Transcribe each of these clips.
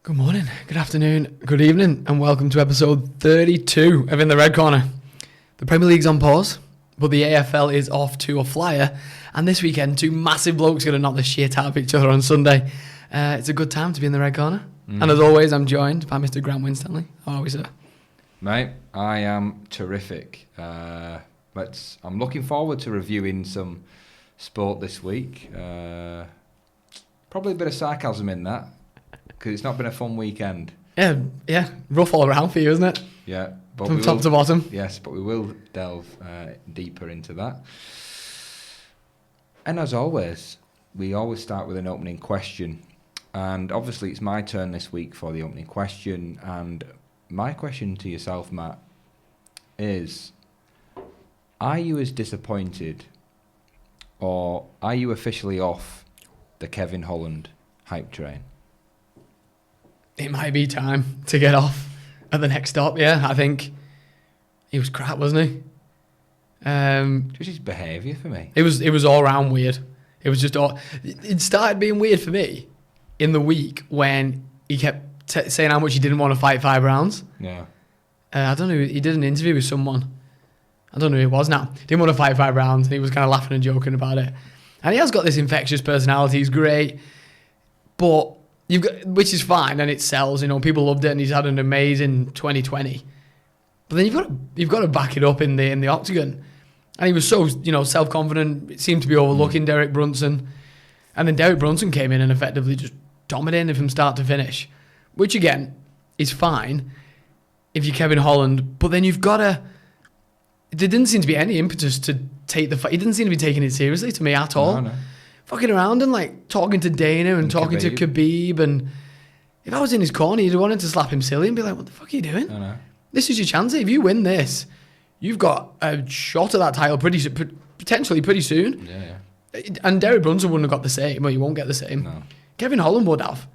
Good morning, good afternoon, good evening, and welcome to episode 32 of In the Red Corner. The Premier League's on pause, but the AFL is off to a flyer, and this weekend, two massive blokes are going to knock the shit out of each other on Sunday. It's a good time to be in the Red Corner, and as always, I'm joined by Mr. Grant Winstanley. How are we, sir? Mate, I am terrific. I'm looking forward to reviewing some sport this week. Probably a bit of sarcasm in that, because it's not been a fun weekend. Yeah, rough all around for you, isn't it? Yeah. But from top to bottom. Yes, but we will delve deeper into that. And as always, we always start with an opening question. And obviously it's my turn this week for the opening question. And my question to yourself, Matt, is, are you as disappointed, or are you officially off the Kevin Holland hype train? It might be time to get off at the next stop. Yeah, I think he was crap, wasn't he? Just his behaviour for me. It was all round weird. It was just all. It started being weird for me in the week when he kept saying how much he didn't want to fight 5 rounds. Yeah. I don't know. He did an interview with someone. I don't know who it was now. Didn't want to fight 5 rounds, and he was kind of laughing and joking about it. And he has got this infectious personality. He's great, but which is fine, and it sells. You know, people loved it, and he's had an amazing 2020. But then you've got to back it up in the Octagon. And he was so self-confident. It seemed to be overlooking Derek Brunson, and then Derek Brunson came in and effectively just dominated from start to finish, which again is fine if you're Kevin Holland. But then you've got to. There didn't seem to be any impetus to take the fight. He didn't seem to be taking it seriously to me at all. No. Fucking around and like talking to Dana and talking to Khabib, and if I was in his corner, you'd wanted to slap him silly and be like, "What the fuck are you doing? No. This is your chance. If you win this, you've got a shot at that title potentially pretty soon." Yeah. And Derek Brunson wouldn't have got the same. Well, you won't get the same. No. Kevin Holland would have.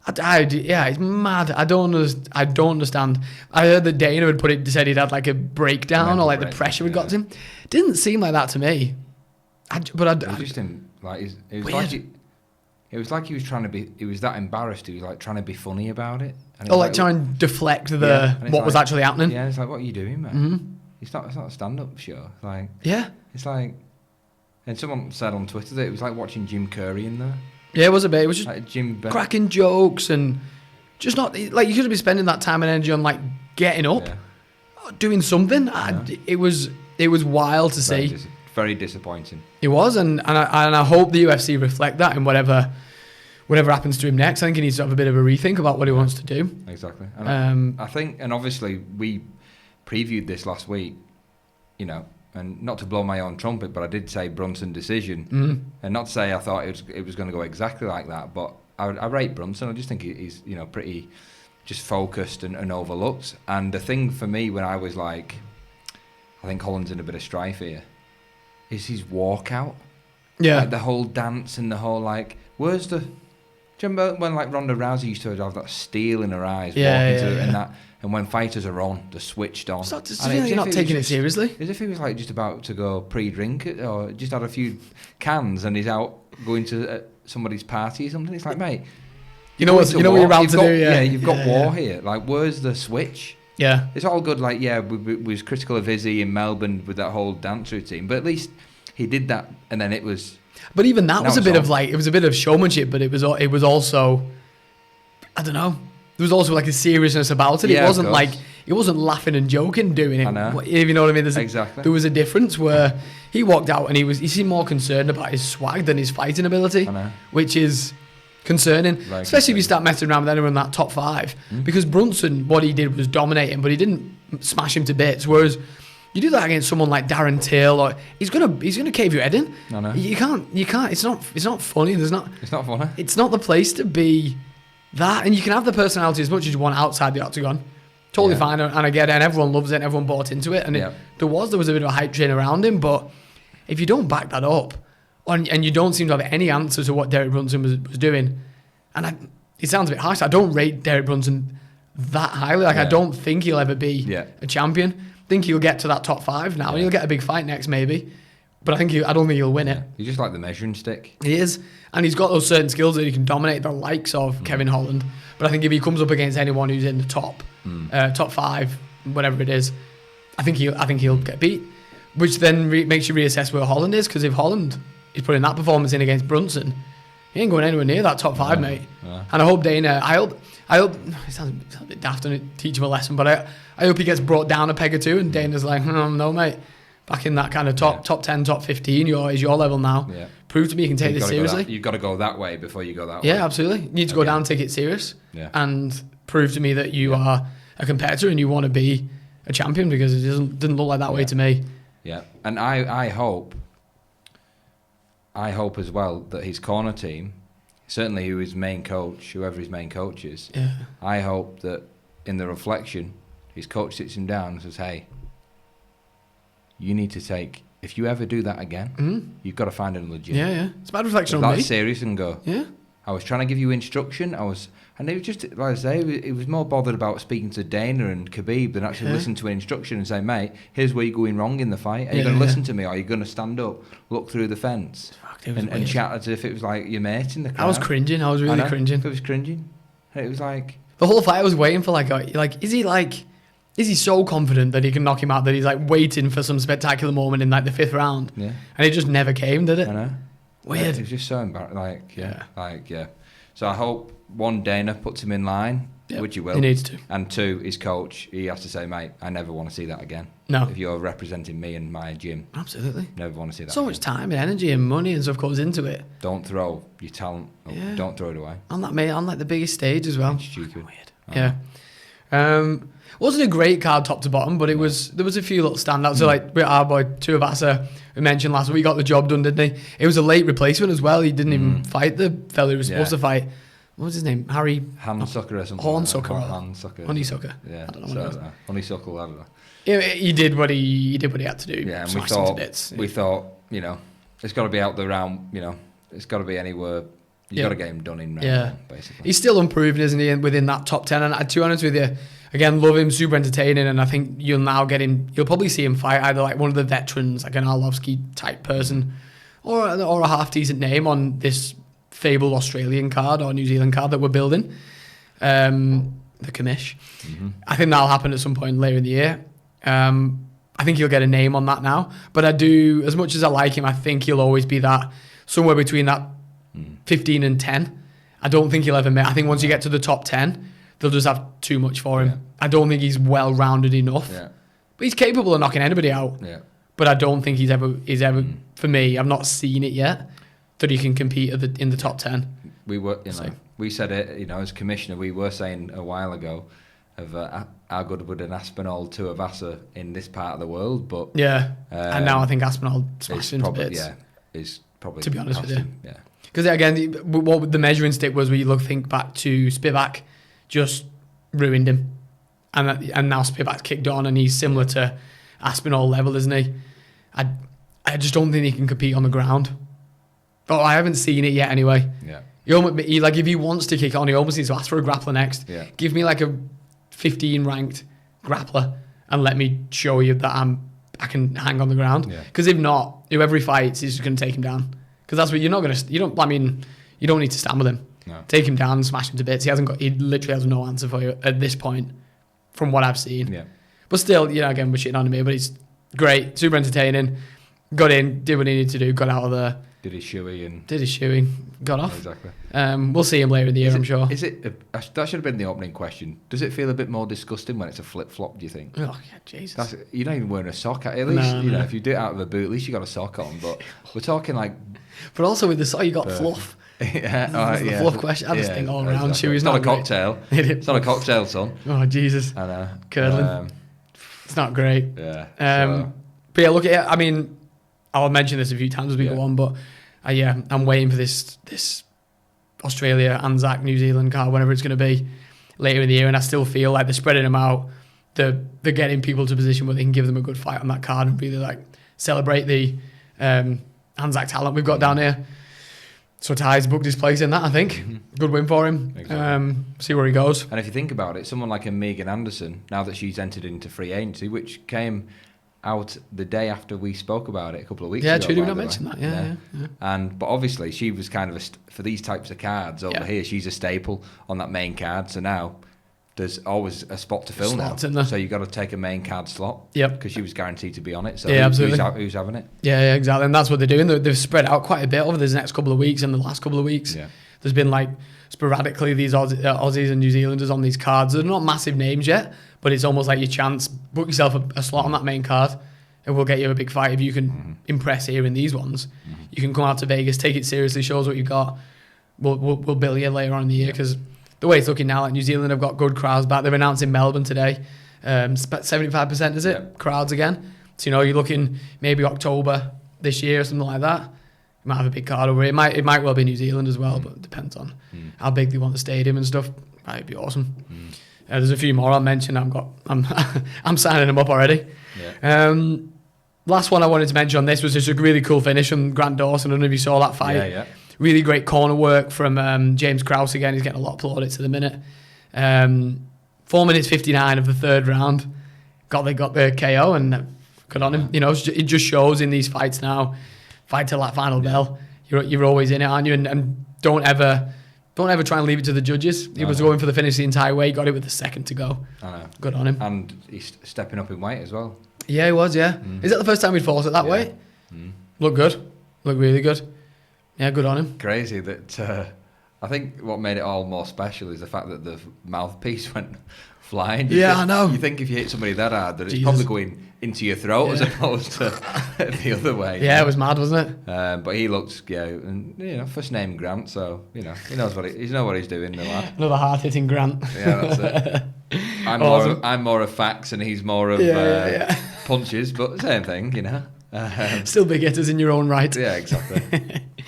It's mad. I don't understand. I heard that Dana had said he'd had like a breakdown or like the pressure had got to him. Didn't seem like that to me. It was like he was trying to be. He was that embarrassed. He was like trying to be funny about it. And trying to deflect what was actually happening. Yeah, it's like, what are you doing, man? Mm-hmm. It's not a stand-up show. Like, yeah, it's like. And someone said on Twitter that it was like watching Jim Curry in there. Yeah, it was a bit. It was just like cracking jokes and just not like you could be spending that time and energy on like getting up, doing something. Yeah. It was wild to see. Very disappointing. It was, and I hope the UFC reflect that in whatever happens to him next. I think he needs to have a bit of a rethink about what he wants to do. Exactly. And I think, and obviously we previewed this last week, and not to blow my own trumpet, but I did say Brunson decision, and not to say I thought it was going to go exactly like that, but I rate Brunson. I just think he's pretty just focused and overlooked. And the thing for me when I was like, I think Holland's in a bit of strife here, is his walkout. Yeah. Like the whole dance and the whole like, where's the... Do you remember when like Ronda Rousey used to have that steel in her eyes and that, and when fighters are on, they're switched on. You're not taking it seriously. As if he was like just about to go pre-drink it, or just had a few cans and he's out going to somebody's party or something. It's like, mate, you know what you're about to do. Yeah, you've got war here. Like, where's the switch? Yeah, it's all good. Like, we was critical of Izzy in Melbourne with that whole dance routine, but at least he did that, and then it was. But even that was a bit of like, it was a bit of showmanship, but it was also, I don't know. There was also like a seriousness about it. Yeah, it wasn't like he wasn't laughing and joking doing it. I know. If you know what I mean. Exactly. There was a difference where he walked out and he seemed more concerned about his swag than his fighting ability, which is concerning, especially if you start messing around with anyone in that top 5. Because Brunson, what he did was dominating, but he didn't smash him to bits. Whereas you do that against someone like Darren Till, or he's gonna cave your head in. I know. You can't. It's not funny. It's not funny. It's not the place to be. That, and you can have the personality as much as you want outside the Octagon. Totally fine, and I get it, and everyone loves it, and everyone bought into it, and there was a bit of a hype train around him, but if you don't back that up, and you don't seem to have any answer to what Derek Brunson was doing, and it sounds a bit harsh, I don't rate Derek Brunson that highly, I don't think he'll ever be a champion. I think he'll get to that top 5 now, and he'll get a big fight next maybe, But I don't think he'll win it. He's just like the measuring stick. He is. And he's got those certain skills that he can dominate the likes of Kevin Holland. But I think if he comes up against anyone who's in the top 5, whatever it is, I think he'll get beat. Which then makes you reassess where Holland is, because if Holland is putting that performance in against Brunson, he ain't going anywhere near that top 5, mate. Yeah. And I hope Dana, I hope, it sounds a bit daft to teach him a lesson, but I hope he gets brought down a peg or two, and Dana's like, no, mate. Back in that kind of top 10, top 15, is your level now. Yeah. Prove to me you can take this seriously. You've got to go that way before you go that way. Yeah, absolutely. You need to go down and take it serious. Yeah. And prove to me that you are a competitor and you want to be a champion, because it didn't look like that way to me. Yeah. And I hope as well that his corner team, certainly who his main coach, whoever his main coach is, I hope that in the reflection, his coach sits him down and says, hey, you need to take, if you ever do that again, you've got to find another gym. Yeah. It's a bad reflection on me. That's serious and go. Yeah. I was trying to give you instruction. And it was just, like I say, he was more bothered about speaking to Dana and Khabib than actually listening to an instruction and saying, mate, here's where you're going wrong in the fight. Are you going to listen to me, or are you going to stand up, look through the fence, and chat as if it was like your mate in the crowd? I was cringing. I was really cringing. It was cringing. It was like... The whole fight I was waiting for, is he so confident that he can knock him out that he's like waiting for some spectacular moment in like the 5th round? Yeah. And it just never came, did it? I know. Weird. It was just so embarrassing. So I hope, one, Dana puts him in line, which he will. He needs to. And 2, his coach, he has to say, mate, I never want to see that again. No. If you're representing me and my gym. Absolutely. Never want to see that so again. Much time and energy and money and stuff goes into it. Don't throw your talent. Don't throw it away. On like the biggest stage as well. It's stupid. Weird. Wasn't a great card top to bottom, but there was a few little standouts. So like our boy Tai, we mentioned last week, he got the job done, didn't he? It was a late replacement as well. He didn't even fight the fella he was supposed to fight. What was his name? Harry Handsucker or something. Hornsucker. Honeysucker. Yeah. I don't know what it was. Honeysuckle, I don't know. Yeah, he did what he had to do. Yeah, and we thought, it's got to be out the round. It's got to be anywhere. You got to get him done in round one, basically. He's still unproven, isn't he? Within that top 10, and to be honest with you, again, love him, super entertaining, and I think you'll now get him. You'll probably see him fight either like one of the veterans, like an Arlovsky type person, or a half decent name on this fabled Australian card or New Zealand card that we're building, the commish. I think that'll happen at some point later in the year. I think he'll get a name on that now, but I do, as much as I like him, I think he'll always be that somewhere between that 15 and 10. I don't think he'll ever make. I think once you get to the top 10, they'll just have too much for him. I don't think he's well rounded enough. But he's capable of knocking anybody out. But I don't think he's ever for me, I've not seen it yet that he can compete in the top 10. We said it, as commissioner, we were saying a while ago of how good would an Aspinall Tuivasa in this part of the world, but and now I think Aspinall smashed into bits. Is probably, to be honest with you. Because again, what the measuring stick was, when you think back to Spivak, just ruined him, and now Spivak's kicked on, and he's similar to Aspinall level, isn't he? I just don't think he can compete on the ground. But I haven't seen it yet, anyway. He like, if he wants to kick on, he almost needs to ask for a grappler next. Give me like a 15 ranked grappler and let me show you that I can hang on the ground. Because if not, whoever he fights, he's just going to take him down. Because that's what you're not going to. You don't need to stand with him. No. Take him down and smash him to bits. He literally has no answer for you at this point, from what I've seen. But still, again, we're shitting on him here, but he's great, super entertaining. Got in, did what he needed to do, got out of there. Did his shoey, got off. Exactly. We'll see him later in the year, I'm sure. That should have been the opening question. Does it feel a bit more disgusting when it's a flip flop? Do you think? Oh yeah, Jesus. You're not even wearing a sock. At least if you do it out of a boot, at least you got a sock on. But we're talking like. But also with the sock, you got fluff. The fluff question. I just think all around shoe is not a cocktail. It's not a cocktail, son. Oh Jesus. I know. Curdling. It's not great. Yeah. But yeah, look at it. I'll mention this a few times as we go on, but I'm waiting for this Australia, Anzac, New Zealand card, whenever it's going to be later in the year, and I still feel like they're spreading them out. They're getting people to a position where they can give them a good fight on that card and really like celebrate the Anzac talent we've got down here. So Ty's booked his place in that, I think. Good win for him. Exactly. See where he goes. And if you think about it, someone like a Megan Anderson, now that she's entered into free agency, which came out the day after we spoke about it a couple of weeks Yeah, ago. true. Did we not mention that? Yeah. But obviously she was kind of for these types of cards over here. She's a staple on that main card. So now there's always a spot to fill Slots now. in there. So you got to take a main card slot. Yep. Because she was guaranteed to be on it. So yeah, absolutely. Who's having it? Yeah, exactly. And that's what they're doing. They've spread out quite a bit over the next couple of weeks and the last couple of weeks. Yeah. There's been like sporadically these Aussies and New Zealanders on these cards. They're not massive names yet, but it's almost like your chance. Book yourself a slot on that main card. It will get you a big fight if you can impress here in these ones. You can come out to Vegas, take it seriously, shows what you've got. We'll bill you later on in the year because the way it's looking now, like New Zealand have got good crowds back. They've announced in Melbourne today, 75% is it? Yeah. Crowds again. So you're looking maybe October this year or something like that. You might have a big card over here. It might well be New Zealand as well, but it depends on how big they want the stadium and stuff. That'd be awesome. There's a few more I'll mention. I'm signing them up already. Yeah. Last one I wanted to mention on this was just a really cool finish from Grant Dawson. I don't know if you saw that fight. Yeah. Really great corner work from James Krause again. He's getting a lot of plaudits at the minute. 4 minutes 59 of the third round. Got the KO and good on him. It just shows in these fights now. Fight till that final bell. You're always in it, aren't you? And don't ever try and leave it to the judges. He was going for the finish the entire way. Got it with the second to go. I know. Good on him. And he's stepping up in weight as well. Yeah, he was, yeah. Is that the first time he'd fought at that weight? Look good. Look really good. Yeah, good on him. Crazy that I think what made it all more special is the fact that the mouthpiece went flying. I know. You think if you hit somebody that hard that it's Jesus. probably going into your throat as opposed to the other way. Yeah, it was mad, wasn't it? But he looks, and first name Grant, so he knows what he's doing. The lad. Another hard-hitting Grant. Yeah, that's it. I'm more of facts and he's more of punches, but same thing, Still big hitters in your own right. Yeah, exactly.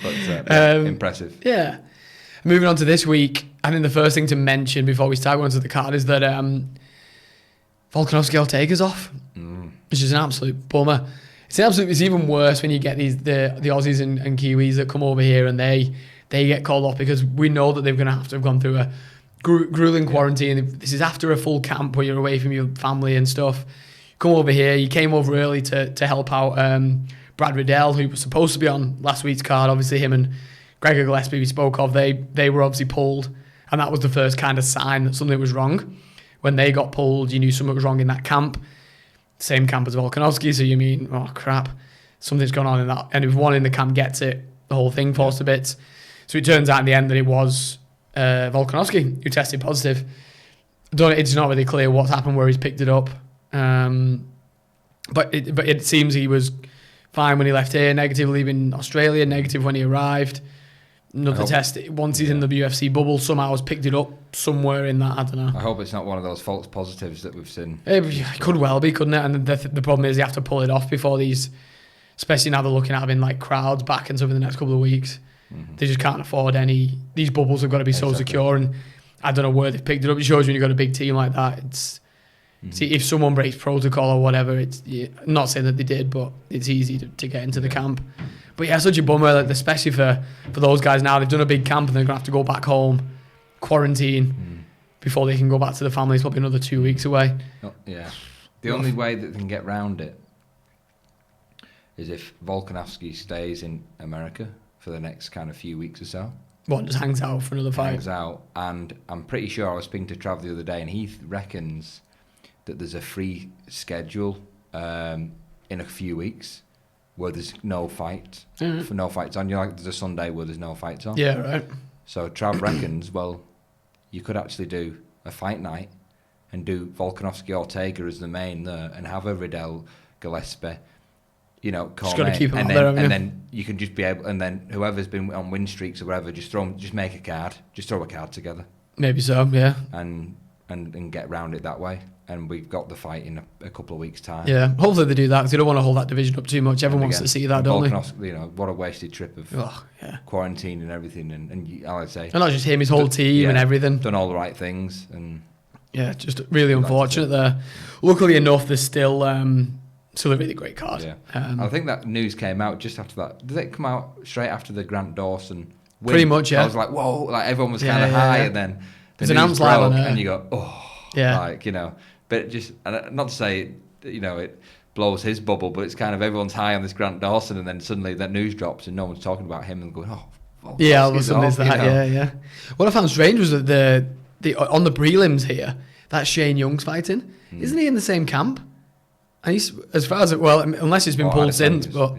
But impressive. Yeah. Moving on to this week, I think the first thing to mention before we start going to the card is that Volkanovski Ortega's off, which is an absolute bummer. It's even worse when you get the Aussies and Kiwis that come over here and they get called off because we know that they're going to have gone through a grueling quarantine. This is after a full camp where you're away from your family and stuff. Come over here. You came over early to help out Brad Riddell, who was supposed to be on last week's card. Obviously, him and Gregor Gillespie we spoke of, they were obviously pulled, and that was the first kind of sign that something was wrong. When they got pulled, you knew something was wrong in that camp. Same camp as Volkanovski, so you mean, oh crap, something's gone on in that. And if one in the camp gets it, the whole thing falls to bits. So it turns out in the end that it was Volkanovski who tested positive. It's not really clear what's happened, where he's picked it up. But it seems he was fine when he left here, negative leaving Australia, negative when he arrived. Another test once he's in the UFC bubble, somehow has picked it up somewhere in that. I don't know. I hope it's not one of those false positives that we've seen. It could well be, couldn't it? And the problem is you have to pull it off before these, especially now they're looking at having like crowds back and stuff in the next couple of weeks. They just can't afford any. These bubbles have got to be so secure, and I don't know where they've picked it up. It shows when you've got a big team like that. It's see, if someone breaks protocol or whatever, I'm not saying that they did, but it's easy to get into the camp. But yeah, such a bummer, like, especially for those guys now. They've done a big camp and they're going to have to go back home, quarantine, before they can go back to the family. It's probably another 2 weeks away. Oh, yeah. The only way that they can get round it is if Volkanovski stays in America for the next kind of few weeks or so. What, just hangs out for another fight? Hangs out. And I'm pretty sure I was speaking to Trav the other day and he reckons that there's a free schedule in a few weeks where there's no fight, for no fights on. There's a Sunday where there's no fights on. Yeah, right. So Trav reckons, well, you could actually do a fight night and do Volkanovski Ortega as the main there and have a Riddell Gillespie, just got to keep him out there, and then you can just be able, and then whoever's been on win streaks or whatever, just make a card, just throw a card together. Maybe so, yeah. And get round it that way. And we've got the fight in a couple of weeks' time. Yeah, hopefully they do that because they don't want to hold that division up too much. Everyone wants to see that, don't they? What a wasted trip of quarantine and everything. And I'd say, and not just him, his whole team and everything. Done all the right things. And yeah, just really unfortunate there. Luckily enough, there's still a really great card. Yeah. I think that news came out just after that. Did it come out straight after the Grant Dawson win? Pretty much, yeah. I was like, whoa, like everyone was kind of high, and then the news broke, and you go, oh, yeah, but just not to say, blows his bubble, but it's kind of everyone's high on this Grant Dawson, and then suddenly that news drops and no one's talking about him and going, yeah, all of a sudden it's that, yeah. What I found strange was that the on the prelims here, that Shane Young's fighting, isn't he in the same camp? And he's, as far as unless it's been pulled since, but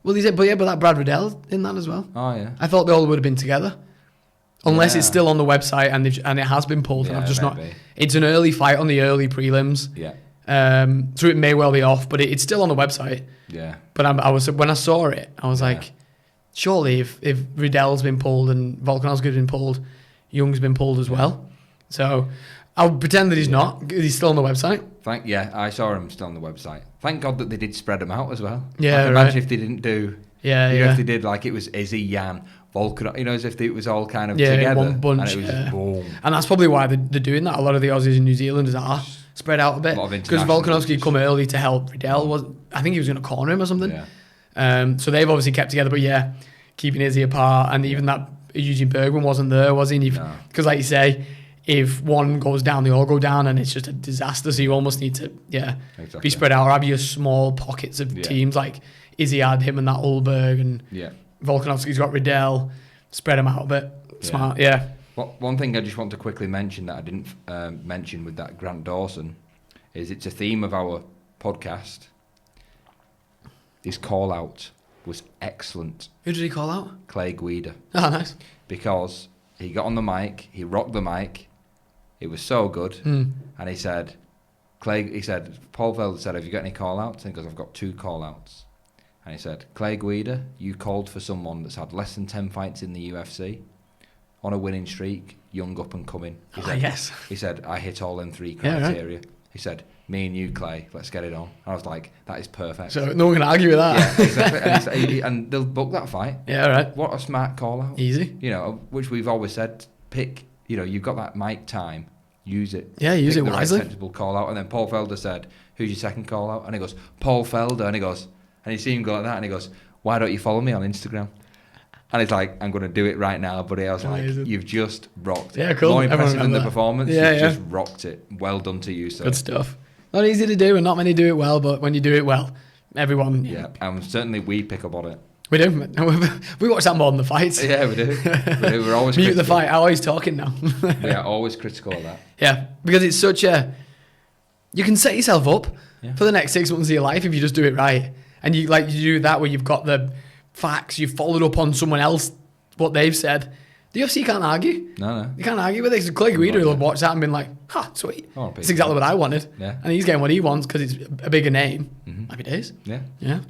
well, but that Brad Riddell in that as well. Oh yeah, I thought they all would have been together, unless it's still on the website and it has been pulled. And I've just not. It's an early fight on the early prelims. Yeah. So it may well be off, but it's still on the website. Yeah. But I was when I saw it, I was like, surely if Riddell's been pulled and Volkanovski's been pulled, Young's been pulled as well. So I'll pretend that he's not. He's still on the website. I saw him still on the website. Thank God that they did spread them out as well. Yeah, imagine if they didn't do. If they did like it was Izzy, Jan, Volkanov, as if it was all kind of together. One bunch. And it was just boom. And that's probably why they're doing that. A lot of the Aussies and New Zealanders are spread out a bit. Because Volkanovski come early to help Riddell. I think he was going to corner him or something. Yeah. So they've obviously kept together, but keeping Izzy apart. And even that Eugene Bergman wasn't there, was he? Because like you say, if one goes down, they all go down, and it's just a disaster. So you almost need to, be spread out, or have your small pockets of teams like Izzy had him and that Ulberg, and Volkanovski's got Riddell. Spread them out a bit. Smart, Well, one thing I just want to quickly mention that I didn't mention with that Grant Dawson is it's a theme of our podcast. His call out was excellent. Who did he call out? Clay Guida. Oh, nice. Because he got on the mic, he rocked the mic. It was so good. And he said, Paul Felder said, have you got any call outs? And he goes, I've got 2 call outs. And he said, Clay Guida, you called for someone that's had less than 10 fights in the UFC, on a winning streak, young up and coming. Yes. He said, I hit all them 3 criteria. Right. He said, me and you, Clay, let's get it on. And I was like, that is perfect. So no one can argue with that. Yeah, exactly. and they'll book that fight. Yeah, right. What a smart call out. Easy. Which we've always said, pick, you've got that mic time, use it. Yeah, use it wisely. Right sensible call out. And then Paul Felder said, who's your second call out? And he goes, Paul Felder. And he goes, and you see him go like that, and he goes, why don't you follow me on Instagram? And he's like, I'm going to do it right now, buddy. I was like, you've just rocked it. Yeah, cool. More impressive than the performance. Yeah, you've just rocked it. Well done to you, sir. Good stuff. Not easy to do, and not many do it well, but when you do it well, everyone... Yeah, and certainly we pick up on it. We do. We watch that more than the fights. Yeah, we do. We're always Mute the fight. I'm always talking now. We are always critical of that. Yeah, because it's such a... You can set yourself up for the next 6 months of your life if you just do it right. And you do that where you've got the facts, you've followed up on someone else, what they've said. The UFC can't argue. No. You can't argue with it. So Clay Guida will have watched that and been like, sweet. That's exactly what I wanted. Yeah. And he's getting what he wants because it's a bigger name. Happy days. Yeah.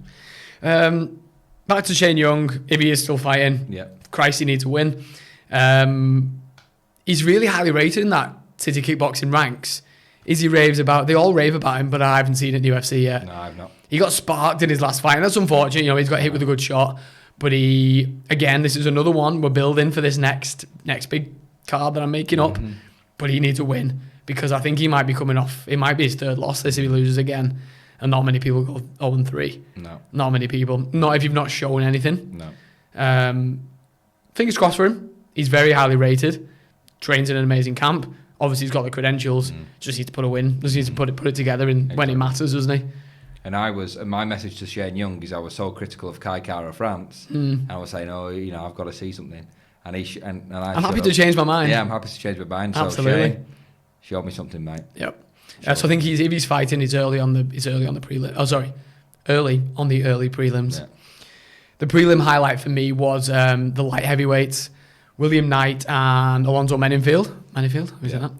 Back to Shane Young. If he is still fighting, Christ, he needs to win. He's really highly rated in that City Kickboxing ranks. Izzy raves about, they all rave about him, but I haven't seen it in the UFC yet. No, I've not. He got sparked in his last fight, and that's unfortunate. He's got hit with a good shot. But this is another one we're building for this next big card that I'm making up. But he needs to win because I think he might be coming off. It might be his 3rd loss this if he loses again. And not many people go 0-3. No. Not many people. Not if you've not shown anything. No. Fingers crossed for him. He's very highly rated. Trains in an amazing camp. Obviously, he's got the credentials. Just needs to put a win. Just needs to put it together when it matters, doesn't he? And my message to Shane Young is I was so critical of Kai Kara France. I was saying, I've got to see something. And I'm happy to change my mind. Yeah, I'm happy to change my mind. Absolutely. So Shane, show me something, mate. Yep. So I think if he's fighting, he's early on the prelim. Oh, sorry, early on the early prelims. Yeah. The prelim highlight for me was the light heavyweights, William Knight and Alonzo Meningfield. Who's in that?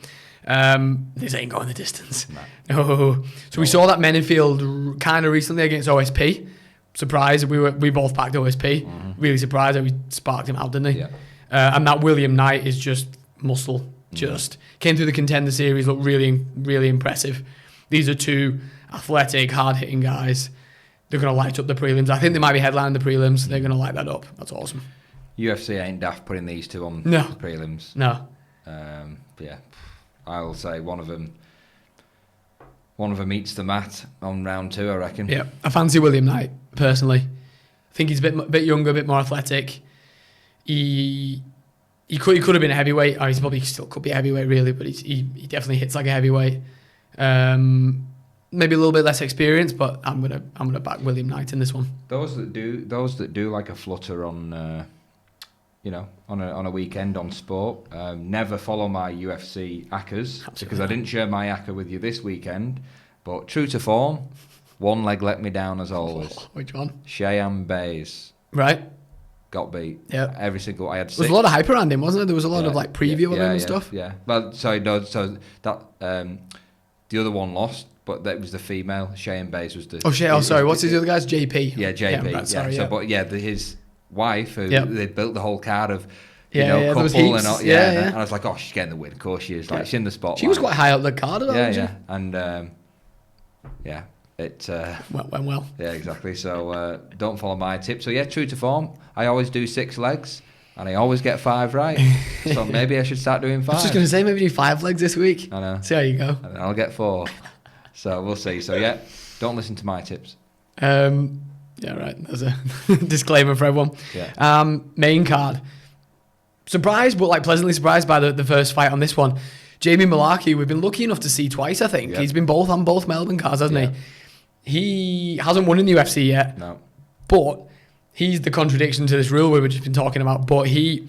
This ain't going the distance. No. So we saw that Meningfield kind of recently against OSP. Surprised. We both backed OSP. Really surprised that we sparked him out, didn't he? Yeah. And that William Knight is just muscle. Just came through the contender series, looked really, really impressive. These are 2 athletic, hard-hitting guys. They're going to light up the prelims. I think they might be headlining the prelims. They're going to light that up. That's awesome. UFC ain't daft putting these 2 on the prelims. No. I'll say one of them eats the mat on round 2, I reckon. Yeah, I fancy William Knight personally. I think he's a bit younger, a bit more athletic. He could have been a heavyweight. He probably still could be a heavyweight, really, but he definitely hits like a heavyweight. maybe a little bit less experience, but I'm gonna back William Knight in this one. Those that do like a flutter on, on a weekend on sport, never follow my UFC ACCAs because I didn't share my ACCA with you this weekend. But true to form, one leg let me down as always. Which one? Cheyenne Bays. Right. Got beat. Yeah. Every single. I had 6. There was a lot of hype around him, wasn't there? There was a lot of like preview of him and stuff. Yeah. Well, sorry, no. So that the other one lost, but that was the female. Cheyenne Bays was the. Sorry. What's his other guy's? JP. Yeah, JP. Yeah, right, sorry, So, but his wife, who they built the whole card of. Couple and all, and I was like, oh, she's getting the win. Of course she is. Like, she's in the spotlight. She was quite high up the card, wasn't she? And it went well. Yeah, exactly. So don't follow my tip. So true to form. I always do 6 legs, and I always get 5 right. So maybe I should start doing 5. I was just going to say maybe do 5 legs this week. I know. See how you go. And then I'll get 4. So we'll see. So don't listen to my tips. Yeah, right. There's a disclaimer for everyone. Yeah. Main card. Surprised, but like pleasantly surprised by the first fight on this one. Jamie Malarkey, we've been lucky enough to see twice, I think. Yep. He's been on both Melbourne cards, hasn't he? He hasn't won in the UFC yet. No. But he's the contradiction to this rule we've just been talking about. But even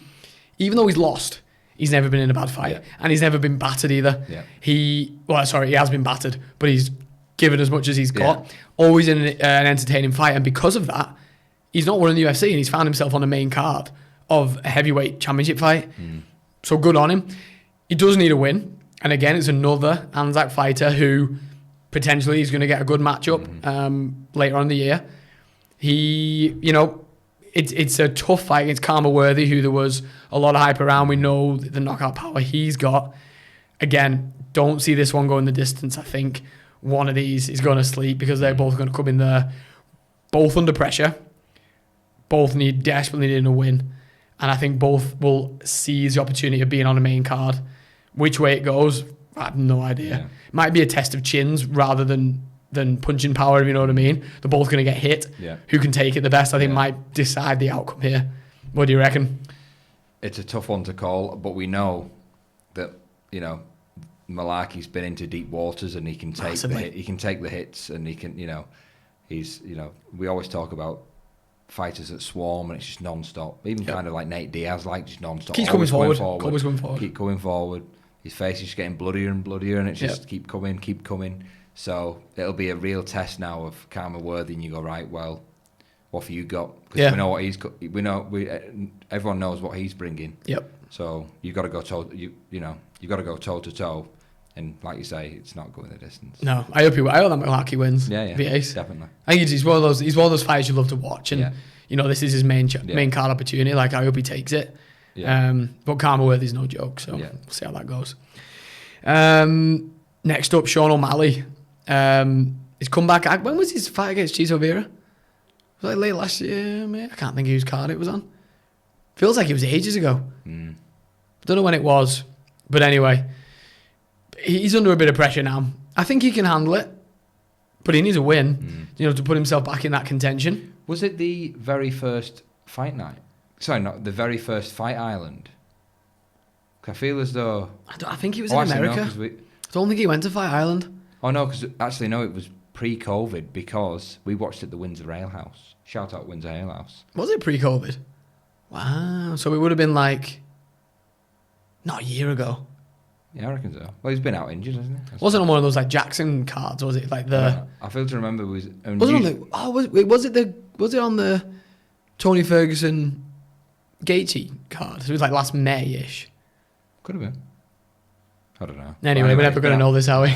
though he's lost, he's never been in a bad fight. Yeah. And he's never been battered either. Yeah. He has been battered, but he's given as much as he's got. Yeah. Always in an entertaining fight. And because of that, he's not won in the UFC and he's found himself on the main card of a heavyweight championship fight. So good on him. He does need a win. And again, it's another Anzac fighter who potentially is going to get a good matchup later on in the year. It's a tough fight against Karma Worthy, who there was a lot of hype around. We know the knockout power he's got. Again, don't see this one going the distance. I think one of these is going to sleep because they're both going to come in there, both under pressure. Both desperately need a win. And I think both will seize the opportunity of being on the main card. Which way it goes, I have no idea. Yeah. Might be a test of chins rather than punching power, if you know what I mean. They're both going to get hit. Yeah. Who can take it the best, I think, might decide the outcome here. What do you reckon? It's a tough one to call, but we know that, Malarkey's been into deep waters and he can take he can take the hits and he can, we always talk about fighters that swarm and it's just non-stop. Even kind of like Nate Diaz, just non-stop. Keeps coming forward. Always coming forward. Keep coming forward. His face is just getting bloodier and bloodier and it's just keep coming. So it'll be a real test now of Karma Worthy and you go, right, well, what have you got? Because we know what he's got. Everyone knows what he's bringing. Yep. So you've got to go you've got to go toe to toe. And like you say, it's not going the distance. No, I hope that Malarkey wins. Yeah, V8. Definitely. I think he's one of those fighters you love to watch, and this is his main card opportunity. Like I hope he takes it. Yeah. But Karma Worthy's no joke, so we'll see how that goes. Next up, Sean O'Malley. His comeback. When was his fight against Chito Vera? Was it like late last year, mate? I can't think whose card it was on. Feels like it was ages ago. Don't know when it was, but anyway. He's under a bit of pressure now. I think he can handle it, but he needs a win, to put himself back in that contention. Was it the very first fight night? Sorry, not the very first fight island. I feel as though... I think he was in America. No, I don't think he went to Fight Island. Oh, no, because actually, no, it was pre-COVID because we watched it at the Windsor Ale House. Shout out Windsor Ale House. Was it pre-COVID? Wow. So it would have been not a year ago. Yeah, I reckon so. Well, he's been out injured, hasn't he? Wasn't on one of those Jackson cards, was it? I feel to remember was it on the Tony Ferguson Gaethje card? So it was last May-ish. Could have been. I don't know. Anyway, we're never going to know this, are we?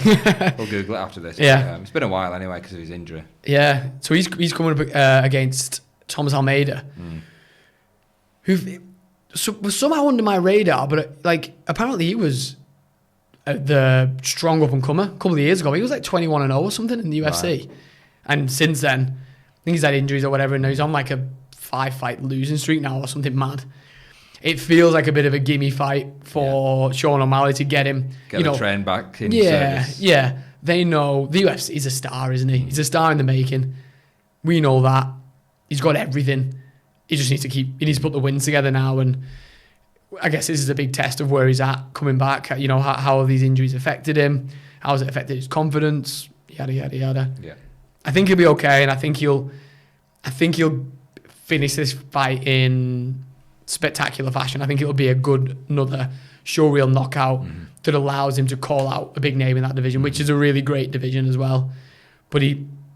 We'll Google it after this. Yeah. It's been a while anyway because of his injury. Yeah. So he's coming up against Thomas Almeida, who was somehow under my radar, but apparently he was the strong up-and-comer a couple of years ago. He was 21-0 or something in the UFC. Right. And since then, I think he's had injuries or whatever, and now he's on a 5-fight losing streak now or something mad. It feels like a bit of a gimme fight for Sean O'Malley to get him. Get the train back in service. Yeah. They know the UFC is a star, isn't he? He's a star in the making. We know that. He's got everything. He just needs to put the wins together now, and I guess this is a big test of where he's at coming back. How have these injuries affected him? How has it affected his confidence? yada, yada, yada. Yeah. I think he'll be okay, and I think he'll finish this fight in spectacular fashion. I think it'll be another showreel knockout that allows him to call out a big name in that division, which is a really great division as well. But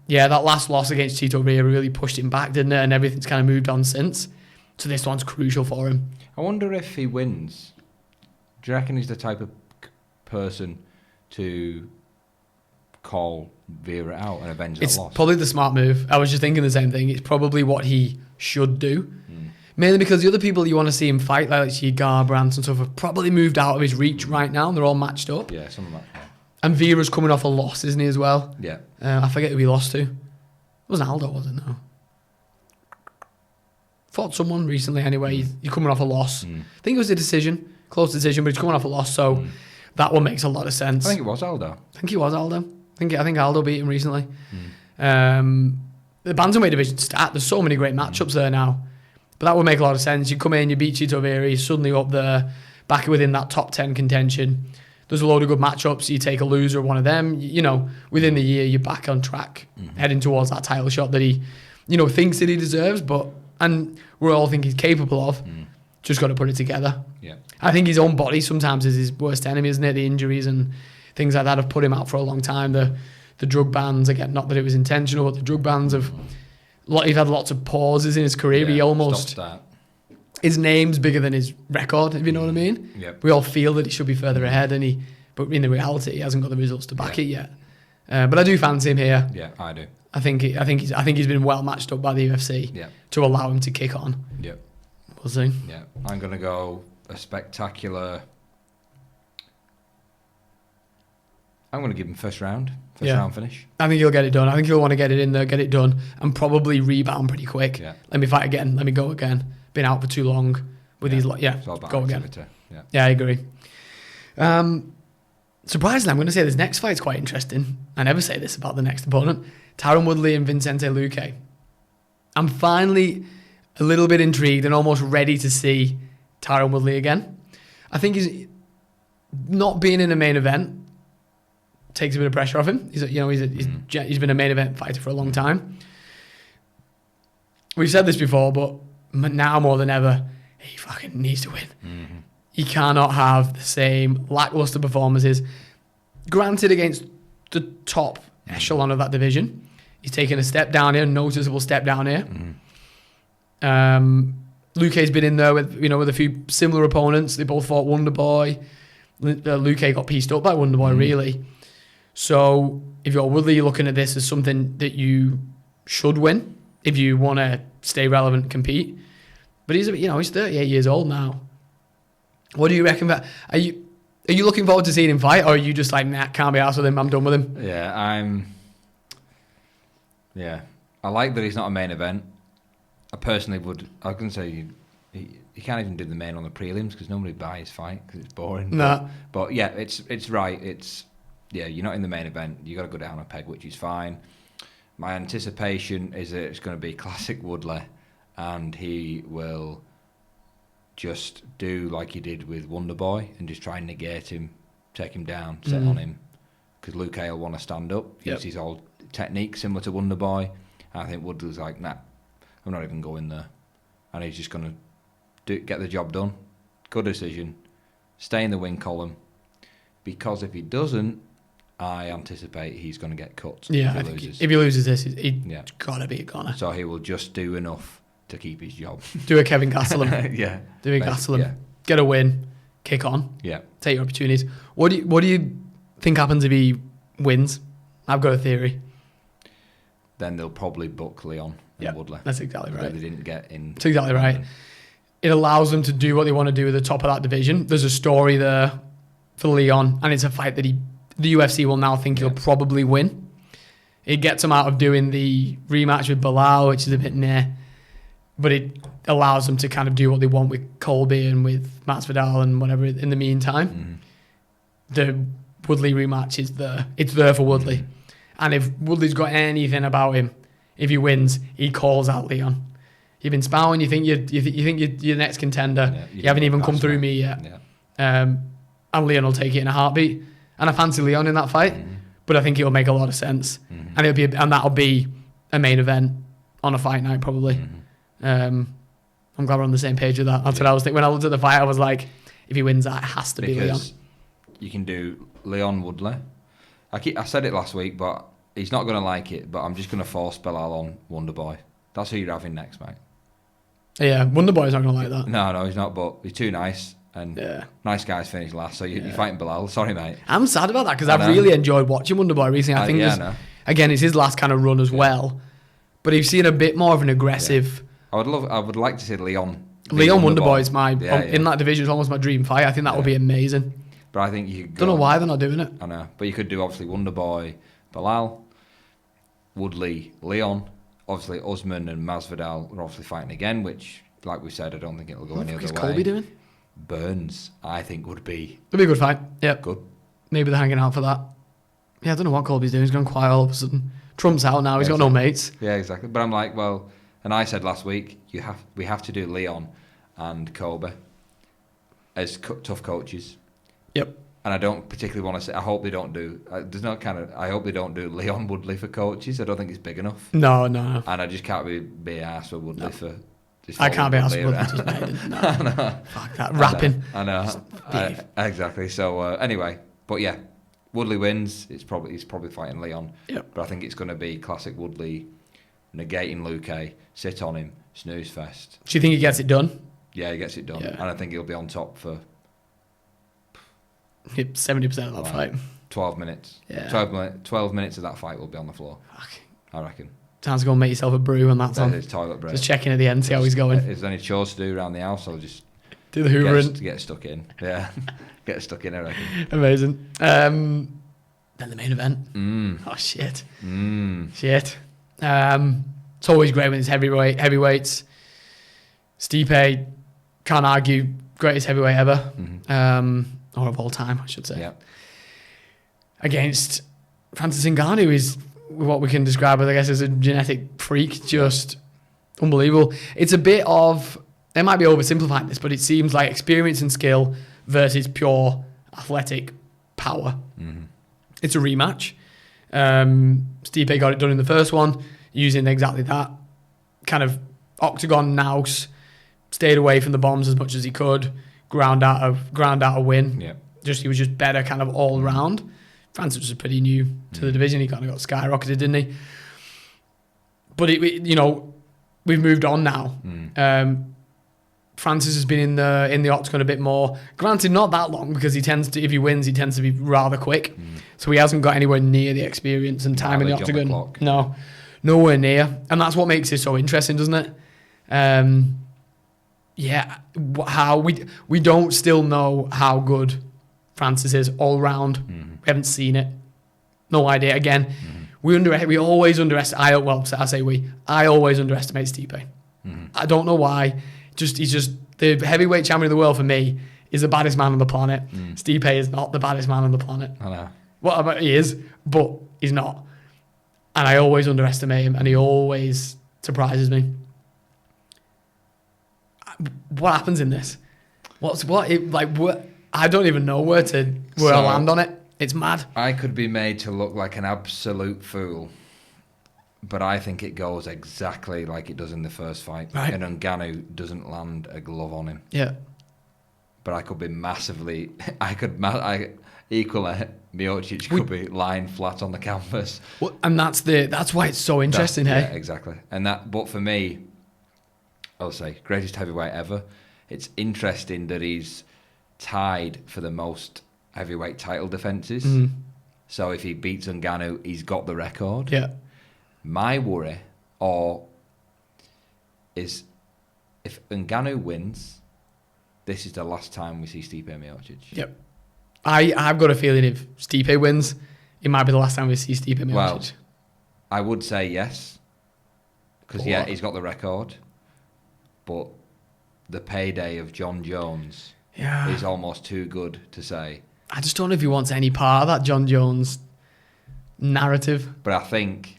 that last loss against Tito Villa really pushed him back, didn't it? And everything's kind of moved on since. So this one's crucial for him. I wonder if he wins. Do you reckon he's the type of person to call Vera out and avenge that loss? It's probably the smart move. I was just thinking the same thing. It's probably what he should do. Mainly because the other people you want to see him fight, like Garbrandt and stuff, have probably moved out of his reach right now, and they're all matched up. Yeah, some of that. Yeah. And Vera's coming off a loss, isn't he, as well? Yeah. I forget who he lost to. It wasn't Aldo, was it? No. Fought someone recently anyway. He's coming off a loss. I think it was a decision, close decision, but he's coming off a loss, so that one makes a lot of sense. I think it was Aldo. I think Aldo beat him recently. The Bantamweight division stat, there's so many great matchups there now. But that would make a lot of sense. You come in, you beat Chito Vera, he's suddenly up there, back within that top 10 contention. There's a load of good matchups. You take a loser of one of them, within the year, you're back on track, heading towards that title shot that he, thinks that he deserves, and we all think he's capable of. Just got to put it together. Yeah. I think his own body sometimes is his worst enemy, isn't it? The injuries and things like that have put him out for a long time. The drug bans, again, not that it was intentional, but the drug bans have... He's had lots of pauses in his career. He almost... His name's bigger than his record, if you know what I mean. Yep. We all feel that he should be further ahead, but in the reality, he hasn't got the results to back it yet. But I do fancy him here. Yeah, I do. I think he's been well matched up by the UFC to allow him to kick on. Yeah. We'll see. Yeah, I'm going to go a spectacular... I'm going to give him first round finish. I think he'll get it done. I think he'll want to get it in there, get it done, and probably rebound pretty quick. Yeah. Let me fight again. Let me go again. Been out for too long with these. Go again. Yeah, I agree. Surprisingly, I'm going to say this next fight's quite interesting. I never say this about the next opponent. Tyron Woodly and Vincente Luque. I'm finally a little bit intrigued and almost ready to see Tyron Woodley again. I think he's not being in a main event takes a bit of pressure off him. He's been a main event fighter for a long time. We've said this before, but now more than ever, he fucking needs to win. He cannot have the same lackluster performances. Granted, against the top echelon of that division, he's taken a step down here, a noticeable step down here. Luque's been in there with a few similar opponents. They both fought Wonderboy. Luque got pieced up by Wonderboy, really. So if you're Woodley, you're looking at this as something that you should win if you want to stay relevant and compete. But he's 38 years old now. What do you reckon? Are you looking forward to seeing him fight, or are you just like, nah, can't be arsed with him, I'm done with him? Yeah, I like that he's not a main event. I personally would. I was going to say he can't even do the main on the prelims because nobody buys his fight because it's boring. No. But yeah, it's right. You're not in the main event. You got to go down a peg, which is fine. My anticipation is that it's going to be classic Woodley, and he will just do like he did with Wonderboy and just try and negate him, take him down, set on him. Because Luque will want to stand up, use his old technique similar to Wonderboy. And I think Woodley's like, nah, I'm not even going there. And he's just going to get the job done. Good decision. Stay in the win column. Because if he doesn't, I anticipate he's going to get cut if he loses. If he loses this, he's got to be a goner. So he will just do enough to keep his job. Do a Kevin Gastelum. Yeah. Do a Gastelum. Yeah. Get a win. Kick on. Yeah. Take your opportunities. What do you think happens if he wins? I've got a theory. Then they'll probably book Leon and Woodley. That's exactly right. They didn't get in. That's exactly right. It allows them to do what they want to do at the top of that division. There's a story there for Leon, and it's a fight that the UFC will now think he'll probably win. It gets him out of doing the rematch with Bilal, which is a bit but it allows them to kind of do what they want with Colby and with Masvidal and whatever in the meantime. The Woodley rematch is there. It's there for Woodley. And if Woodley's got anything about him, if he wins, he calls out Leon. You've been spouting, you think you're next contender. You haven't even come through me yet. And Leon will take it in a heartbeat. And I fancy Leon in that fight. but I think it'll make a lot of sense, and that'll be a main event on a fight night probably. I'm glad we're on the same page with that. That's what I was thinking when I looked at the fight. I was like, if he wins that, it has to be Leon. Because you can do Leon Woodley. I said it last week, but he's not going to like it. But I'm just going to force Belal on Wonderboy. That's who you're having next, mate. Yeah, Wonderboy's not going to like that. No, he's not. But he's too nice, and nice guys finish last. So you're fighting Belal. Sorry, mate. I'm sad about that because I've really enjoyed watching Wonderboy recently. I think again, it's his last kind of run as well. But he's seen a bit more of an aggressive. I would like to see Leon. Leon Wonderboy is in that division is almost my dream fight. I think that would be amazing. But I think you could don't know why they're not doing it. I know, but you could do obviously Wonderboy, Belal, Woodley, Leon. Obviously, Usman and Masvidal are obviously fighting again, which, like we said, I don't think it'll go any other way. What's Colby doing? Burns, I think, would be. It'd be a good fight. Yeah, good. Maybe they're hanging out for that. Yeah, I don't know what Colby's doing. He's gone quiet all of a sudden. Trump's out now. He's got no mates. Yeah, exactly. But I'm like, well, and I said last week, we have to do Leon and Colby as tough coaches. Yep. And I don't particularly want to say. I hope they don't do. I hope they don't do Leon Woodley for coaches. I don't think it's big enough. No. And I just can't be arsed with Woodley for. I can't be arsed with Woodley. Just no. I know. Fuck that rapping. I know. Exactly. So anyway, but yeah, Woodley wins. He's probably fighting Leon. Yep. But I think it's going to be classic Woodley, negating Luque, sit on him, snooze fest. Do you think he gets it done? Yeah, he gets it done, and I think he'll be on top for 70% of that fight. 12 minutes. Yeah. 12 minutes of that fight will be on the floor. Fuck. I reckon. Time to go and make yourself a brew and that's on. His toilet break. Just checking at the end, see how he's going. Is there any chores to do around the house? Or just do the hoovering? Get stuck in. Yeah. Get stuck in, I reckon. Amazing. Then the main event. Oh, shit. Shit. It's always great when it's heavyweights. Stipe, can't argue, greatest heavyweight ever. Or of all time, I should say. Yeah. Against Francis Ngannou is what we can describe as a genetic freak, just unbelievable. It's a bit of, they might be oversimplifying this, but it seems like experience and skill versus pure athletic power. It's a rematch. Stipe got it done in the first one, using exactly that. Kind of Octagon nous, stayed away from the bombs as much as he could, ground out a win. Yeah. He was just better kind of all round. Francis was pretty new to the division. He kind of got skyrocketed, didn't he? But we've moved on now. Francis has been in the Octagon a bit more. Granted, not that long because if he wins, he tends to be rather quick. So he hasn't got anywhere near the experience and time in the Octagon. No, nowhere near. And that's what makes it so interesting, doesn't it? How we don't still know how good Francis is all round. We haven't seen it. No idea. Again, we always underestimate. I always underestimate Stipe. I don't know why. He's just the heavyweight champion of the world for me. Is the baddest man on the planet. Stipe is not the baddest man on the planet. I know. Well, he is, but he's not. And I always underestimate him, and he always surprises me. What happens in this? I don't even know where I land on it. It's mad. I could be made to look like an absolute fool, but I think it goes exactly like it does in the first fight. Right. And Ngannou doesn't land a glove on him. Yeah. But I could be massively. Equally, Miocic could be lying flat on the canvas. Well, and that's why it's so interesting, hey? Yeah, exactly. But for me, I'll say greatest heavyweight ever. It's interesting that he's tied for the most heavyweight title defences. So if he beats Ngannou, he's got the record. Yeah. My worry is if Ngannou wins, this is the last time we see Stipe Miocic. Yep. I've got a feeling if Stipe wins, it might be the last time we see Stipe Miocic. Well, I would say yes, because he's got the record, but the payday of John Jones is almost too good to say. I just don't know if he wants any part of that John Jones narrative. But I think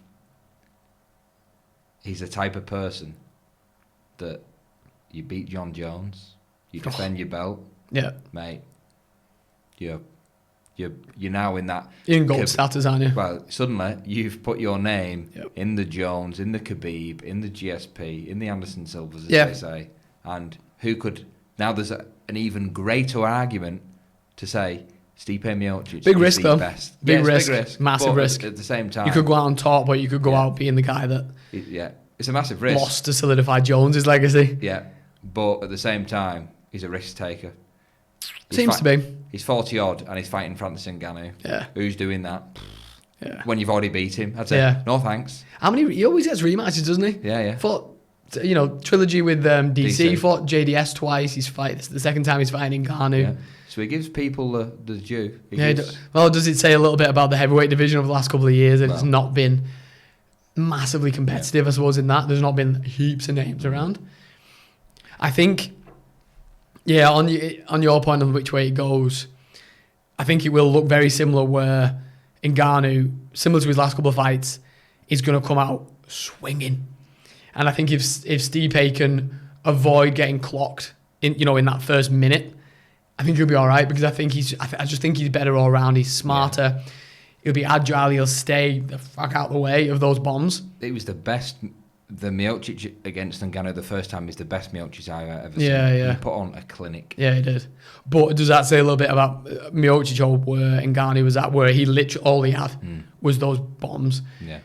he's the type of person that you beat John Jones, you defend your belt, yeah, mate. You're you're now in that... You're in gold status, aren't you? Well, suddenly, you've put your name Yep. in the Jones, in the Khabib, in the GSP, in the Anderson Silvers, as they say. And who could... Now there's an even greater argument to say Stipe Miocic Big is risk, the though. best. Big Yeah, it's risk. Massive but risk. At the same time... You could go out on top, but you could go out being the guy that it's a massive risk. lost to solidify Jones's legacy. Yeah, but at the same time, he's a risk taker. Seems to be. He's 40 odd and he's fighting Francis Ngannou. Yeah. Who's doing that? Yeah. When you've already beat him, I'd say no thanks. How many? He always gets rematches, doesn't he? Yeah. Fought, trilogy with DC. DC. Fought JDS twice. He's fight. This is the second time he's fighting Ngannou. Yeah. So he gives people the due. Well, does it say a little bit about the heavyweight division over the last couple of years? That it's not been massively competitive, I suppose, in that. There's not been heaps of names around. I think, on your point on which way it goes, I think it will look very similar where Ngannou, similar to his last couple of fights, is going to come out swinging. And I think if Stipe can avoid getting clocked in that first minute, I think he'll be all right, because I just think he's better all around. He's smarter. Yeah. He'll be agile. He'll stay the fuck out the way of those bombs. It was the best. The Miocic against Ngannou the first time is the best Miocic I've ever seen. Yeah. He put on a clinic. Yeah, he did. But does that say a little bit about Miocic or where Ngannou was at, where he literally all he had was those bombs? Yeah.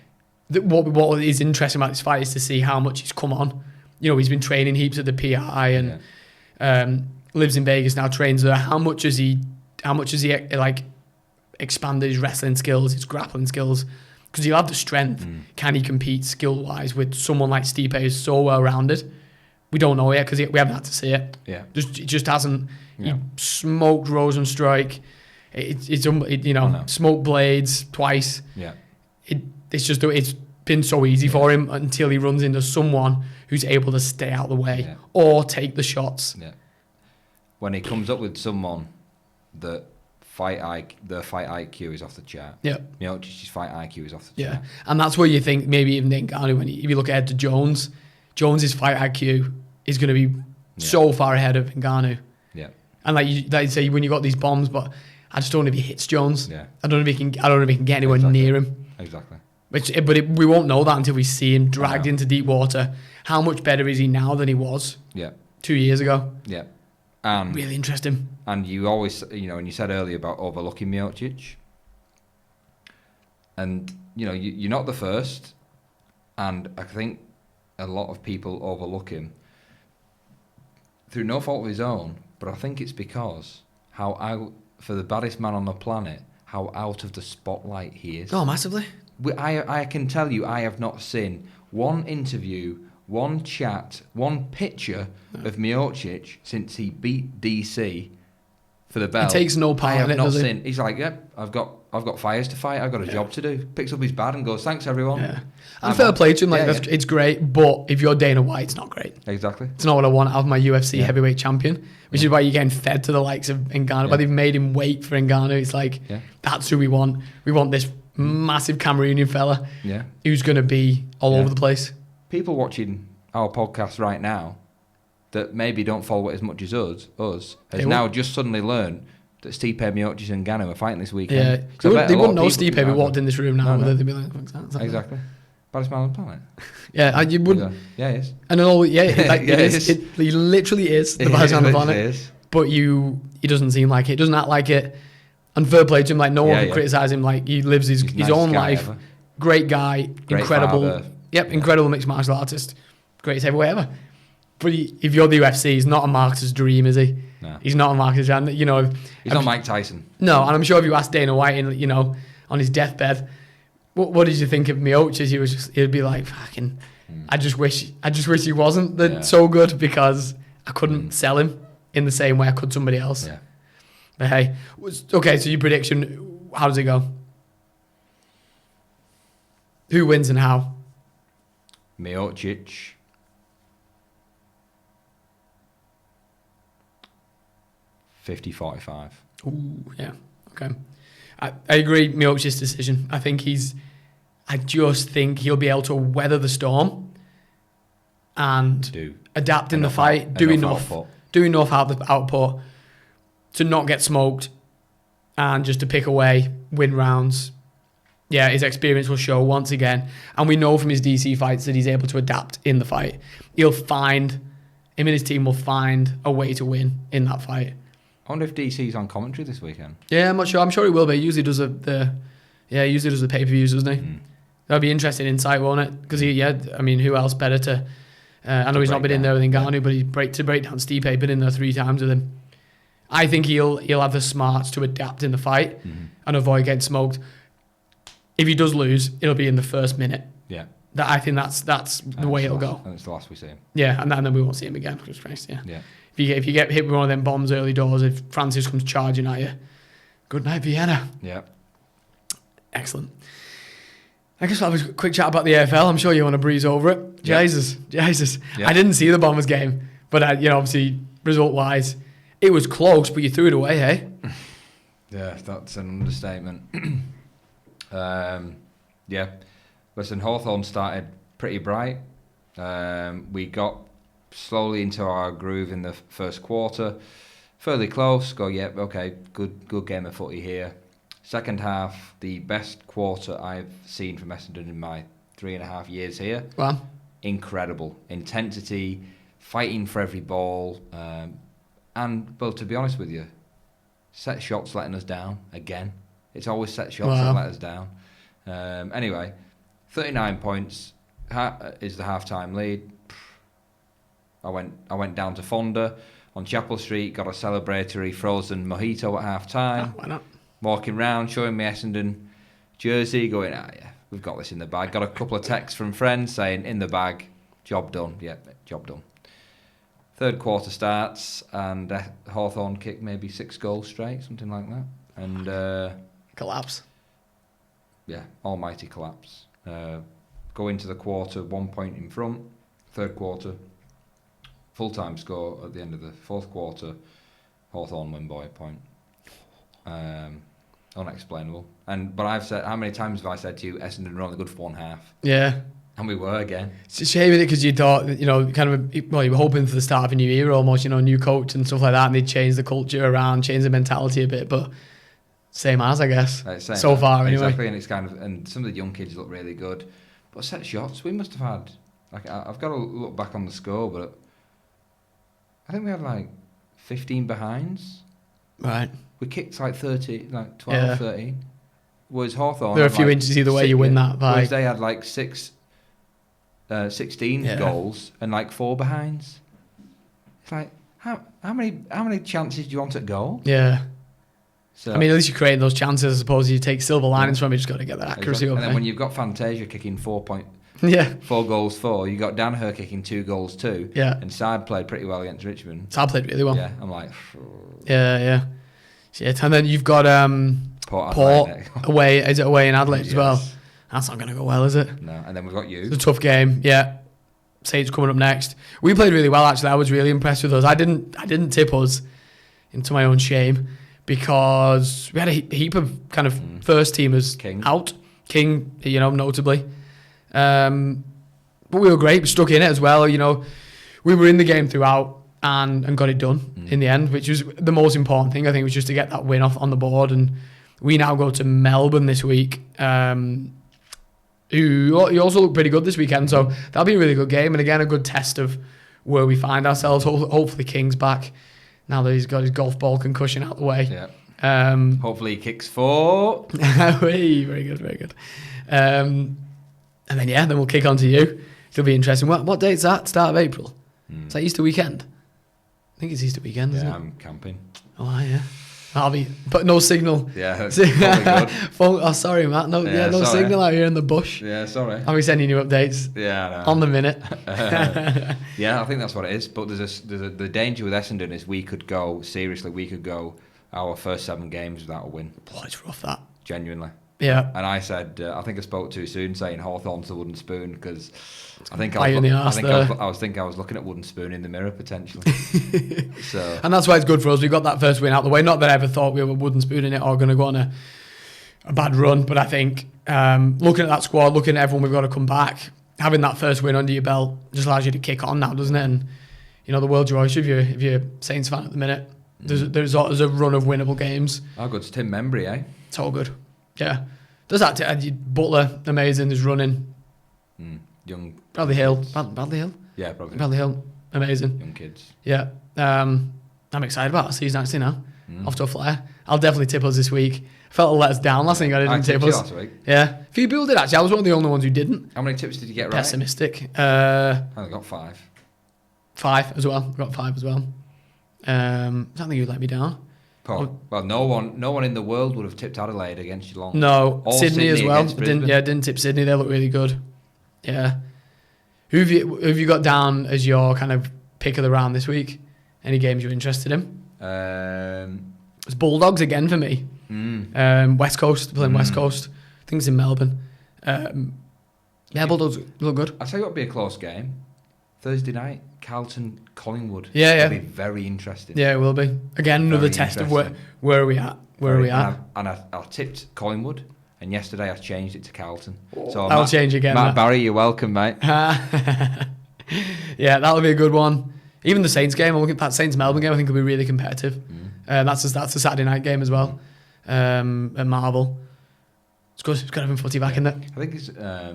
What is interesting about this fight is to see how much he's come on. He's been training heaps at the PI and lives in Vegas now, trains there. How much has he like expanded his wrestling skills, his grappling skills? Because he'll have the strength. Can he compete skill-wise with someone like Stipe who's so well-rounded? We don't know yet because we haven't had to see it. Yeah, it just hasn't. Yeah. He smoked Rosenstrike. Smoked Blades twice. Yeah, it's been so easy for him until he runs into someone who's able to stay out of the way or take the shots. Yeah, when he comes up with someone that. The fight IQ is off the chart. Yeah. Miocic's fight IQ is off the chart. Yeah, and that's where you think maybe even Ngannou, if you look ahead to Jones's fight IQ is going to be so far ahead of Ngannou. Yeah. And like you say, when you got these bombs, but I just don't know if he hits Jones. Yeah. I don't know if he can get anywhere near him. Exactly. We won't know that until we see him dragged into deep water. How much better is he now than he was 2 years ago? Yeah. Really interesting. And you always, and you said earlier about overlooking Miocic. And, you're not the first. And I think a lot of people overlook him through no fault of his own. But I think it's because for the baddest man on the planet, how out of the spotlight he is. Oh, massively. I can tell you, I have not seen one interview, one chat, one picture of Miocic since he beat DC for the belt. He takes no part in it, does he? He's like, I've got fires to fight. I've got a job to do. Picks up his bat and goes, thanks everyone. Yeah. And fair play to him. It's great, but if you're Dana White, it's not great. Exactly. It's not what I want out of my UFC heavyweight champion, which is why you're getting fed to the likes of Ngannou. But they've made him wait for Ngannou. It's like that's who we want. We want this massive Cameroonian fella who's going to be all over the place. People watching our podcast right now that maybe don't follow it as much as us has now just suddenly learned that Stipe Miocic and Ngannou are fighting this weekend. Yeah, they wouldn't know Stipe if he walked in this room now. No. They'd be like, what's that? Exactly. Baddest man on the planet. Yeah, you wouldn't. Yeah, he is. And it is. He literally is the baddest man on the planet. But he doesn't seem like it. He doesn't act like it. And fair play to him. Like no one can criticize him. Like he lives his own life. Ever. Great guy. Great incredible. Father. Incredible mixed martial artist. Greatest heavyweight ever. But if you're the UFC, he's not a marketer's dream, is he? No. He's not a marketer's dream. He's not Mike Tyson. No, and I'm sure if you asked Dana White, on his deathbed, what did you think of Miocic? He'd be like, fucking, I just wish he wasn't so good because I couldn't sell him in the same way I could somebody else. Yeah. But hey, okay. So your prediction, how does it go? Who wins and how? Miocic. 50-45. Ooh, yeah. Okay. I agree, Miocic's decision. I just think he'll be able to weather the storm and adapt in the fight, do enough output to not get smoked and just to pick away, win rounds. Yeah, his experience will show once again. And we know from his DC fights that he's able to adapt in the fight. Him and his team will find a way to win in that fight. I wonder if DC's on commentary this weekend. Yeah, I'm not sure. I'm sure he will be. He usually does the pay-per-views, doesn't he? Mm. That'd be interesting insight, won't it? Because who else better to... I know he's not been in there with Ngannou, but he's break down Stipe, been in there 3 times with him. I think he'll have the smarts to adapt in the fight and avoid getting smoked. If he does lose, it'll be in the first minute. Yeah. I think that's the way it'll go. And it's the last we see him. Yeah, and then we won't see him again. Jesus Christ, yeah. Yeah. If you get hit with one of them bombs early doors, if Francis comes charging at you, good night, Vienna. Yeah. Excellent. I guess I'll have a quick chat about the AFL. I'm sure you want to breeze over it. Yep. Jesus. Yep. I didn't see the Bombers game, but obviously result-wise, it was close, but you threw it away, hey? Yeah, that's an understatement. Yeah. Listen, Hawthorn started pretty bright. We got slowly into our groove in the first quarter. Fairly close. Good game of footy here. Second half, the best quarter I've seen from Essendon in my 3.5 years here. Wow. Incredible. Intensity, fighting for every ball. And, well, to be honest with you, set shots letting us down again. It's always set shots that let us down. Anyway, 39 points is the half-time lead. I went down to Fonda on Chapel Street, got a celebratory frozen mojito at half-time. Why not? Walking round, showing me Essendon jersey, going, yeah, we've got this in the bag. Got a couple of texts from friends saying, in the bag, job done. Yeah, job done. Third quarter starts, and Hawthorn kicked maybe 6 goals straight, something like that. And collapse. Yeah, almighty collapse. Go into the quarter, 1 point in front. Third quarter, full-time score at the end of the fourth quarter. Hawthorn win by a point. Unexplainable. But I've said, how many times have I said to you, Essendon were only good for one half? Yeah. And we were again. It's a shame, because you thought, you were hoping for the start of a new era almost, new coach and stuff like that, and they'd change the culture around, change the mentality a bit, but same as, I guess. So far, anyway. Exactly, and some of the young kids look really good. But set shots, we must have had, I've got to look back on the score, but I think we had 15 behinds. Right. We kicked 12, 13. Whereas Hawthorn, there are a few inches either way you win that by. Whereas they had 16 goals and 4 behinds. It's how many chances do you want at goal? Yeah. So, at least you're creating those chances. I suppose you take silver linings from it. You just got to get that accuracy. Exactly. And then when you've got Fantasia kicking 4 goals 4, you got Danaher kicking 2 goals 2. Yeah. And Saad played pretty well against Richmond. Saad played really well. Yeah. I'm like. Yeah. Shit. And then you've got Port away. Is it away in Adelaide as well? That's not going to go well, is it? No. And then we've got you. It's a tough game. Yeah. Saints coming up next. We played really well, actually. I was really impressed with us. I didn't tip us, into my own shame, because we had a heap of kind of first teamers out. King, notably. But we were great. We stuck in it as well. We were in the game throughout and got it done in the end, which was the most important thing. I think was just to get that win off on the board. And we now go to Melbourne this week, who also look pretty good this weekend. So that'll be a really good game. And again, a good test of where we find ourselves. Hopefully King's back now that he's got his golf ball concussion out the way. Yeah. Hopefully he kicks 4. Very good, very good. And then we'll kick on to you. It'll be interesting. What date's that? Start of April? Is that Easter weekend? I think it's Easter weekend, isn't it? Yeah, I'm camping. Oh, yeah. I'll be, but no signal. Yeah, that's probably good. Oh, sorry, Matt. No signal out here in the bush. Yeah, sorry. I'll be sending you updates. Yeah, on the minute. Yeah, I think that's what it is. But the danger with Essendon is we could go our first 7 games without a win. Boy, it's rough, that. Genuinely. Yeah. And I said, I think I spoke too soon saying Hawthorn's the wooden spoon, because I was looking at wooden spoon in the mirror potentially. So. And that's why it's good for us. We got that first win out the way. Not that I ever thought we were wooden spoon in it or going to go on a bad run, but I think looking at that squad, looking at everyone we've got to come back, having that first win under your belt just allows you to kick on now, doesn't it? And the world's your oyster if you're Saints fan at the minute. There's a run of winnable games. How good's Tim Membry, eh? It's all good. Yeah. Does that Butler, amazing, is running. Young Bradley Hill. kids. Bradley Hill? Yeah, probably. Bradley Hill, amazing. Young kids. Yeah. I'm excited about our season actually now. Off to a flyer. I'll definitely tip us this week. Felt a let us down last week. I didn't tip tipped you us. last week. Yeah. A few people did actually. I was one of the only ones who didn't. How many tips did you get right? Pessimistic. I only got 5. 5 as well. Got 5 as well. I don't think you'd let me down. Well, no one in the world would have tipped Adelaide against Geelong. No, Or Sydney as well. against Brisbane. Didn't tip Sydney. They look really good. Yeah. Who have you got down as your kind of pick of the round this week? Any games you're interested in? It's Bulldogs again for me. West Coast, playing West Coast. I think it's in Melbourne. Yeah, Bulldogs look good. I'll tell you what would be a close game. Thursday night, Carlton, Collingwood. Yeah. It'll be very interesting. Yeah, it will be. Again, another Very test of interesting. where are we at? Where are we at? And I tipped Collingwood, and yesterday I changed it to Carlton. So I'll change again. Matt Barry, you're welcome, mate. Yeah, that'll be a good one. Even the Saints game, I'm looking at that Saints Melbourne game. I think will be really competitive. That's a Saturday night game as well. At Marvel. It's good. It's good having footy back in there. I think it's I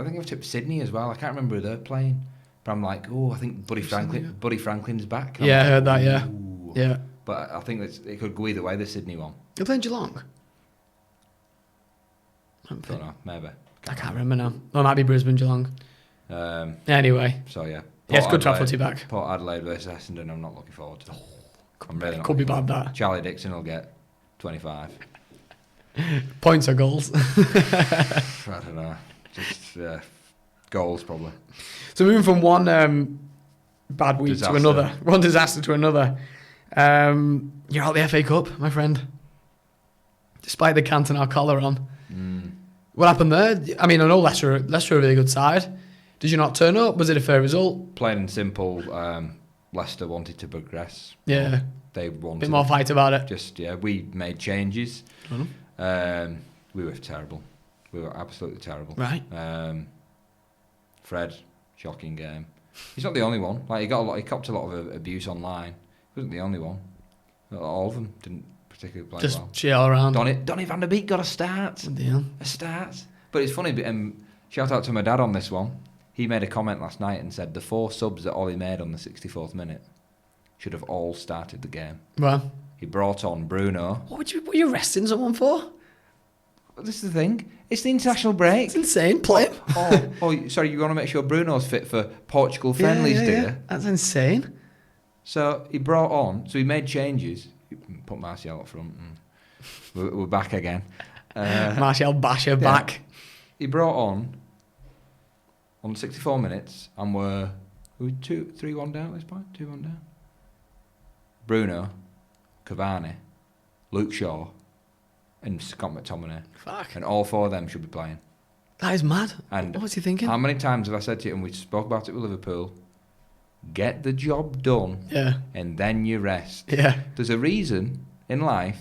think I've tipped Sydney as well. I can't remember who they're playing, but I'm like, I think Buddy Franklin's back. And Yeah, I I'm heard like, that. Yeah, ooh. yeah. But I think it could go either way. The Sydney one. You're playing Geelong. Don't know. Maybe. I can't remember now. Or it might be Brisbane, Geelong. Anyway. So yeah. Yeah, it's good to have Adelaide- footy back. Port Adelaide versus Essendon. I'm not looking forward to. I'm really not Could be looking bad forward. that. Charlie Dixon will get 25. Points or goals. I don't know. Just goals probably. So moving from one bad week Disaster. to another, one disaster to another. You're out the FA Cup, my friend. Despite the Cantona collar on. What happened there? I mean, I know Leicester are a really good side. Did you not turn up? Was it a fair result? Plain and simple, Leicester wanted to progress. Yeah. They wanted A bit more fight about it. We made changes. Mhm. We were terrible. We were absolutely terrible. Right. Fred, shocking game. He's not the only one. Like he copped a lot of abuse online. He wasn't the only one. All of them didn't particularly play Just well. chill around. Donny van der Beek got a start. Deal. A start. But it's funny. Shout out to my dad on this one. He made a comment last night and said the 4 subs that Ollie made on the 64th minute should have all started the game. Well, He brought on Bruno. what were you arresting someone for? This is the thing. It's the international break. It's insane. Play him. Sorry, you want to make sure Bruno's fit for Portugal friendlies, do you? That's insane. So he brought on, so he made changes. He put Martial up front, and we're back again. Martial Basher back. He brought on 64 minutes, and we're 3-1 down at this point? 2-1 down? Bruno, Cavani, Luke Shaw, and Scott McTominay. Fuck. And all 4 of them should be playing. That is mad. And what was he thinking? How many times have I said to you, and we spoke about it with Liverpool, get the job done, Yeah. and then you rest. Yeah. There's a reason in life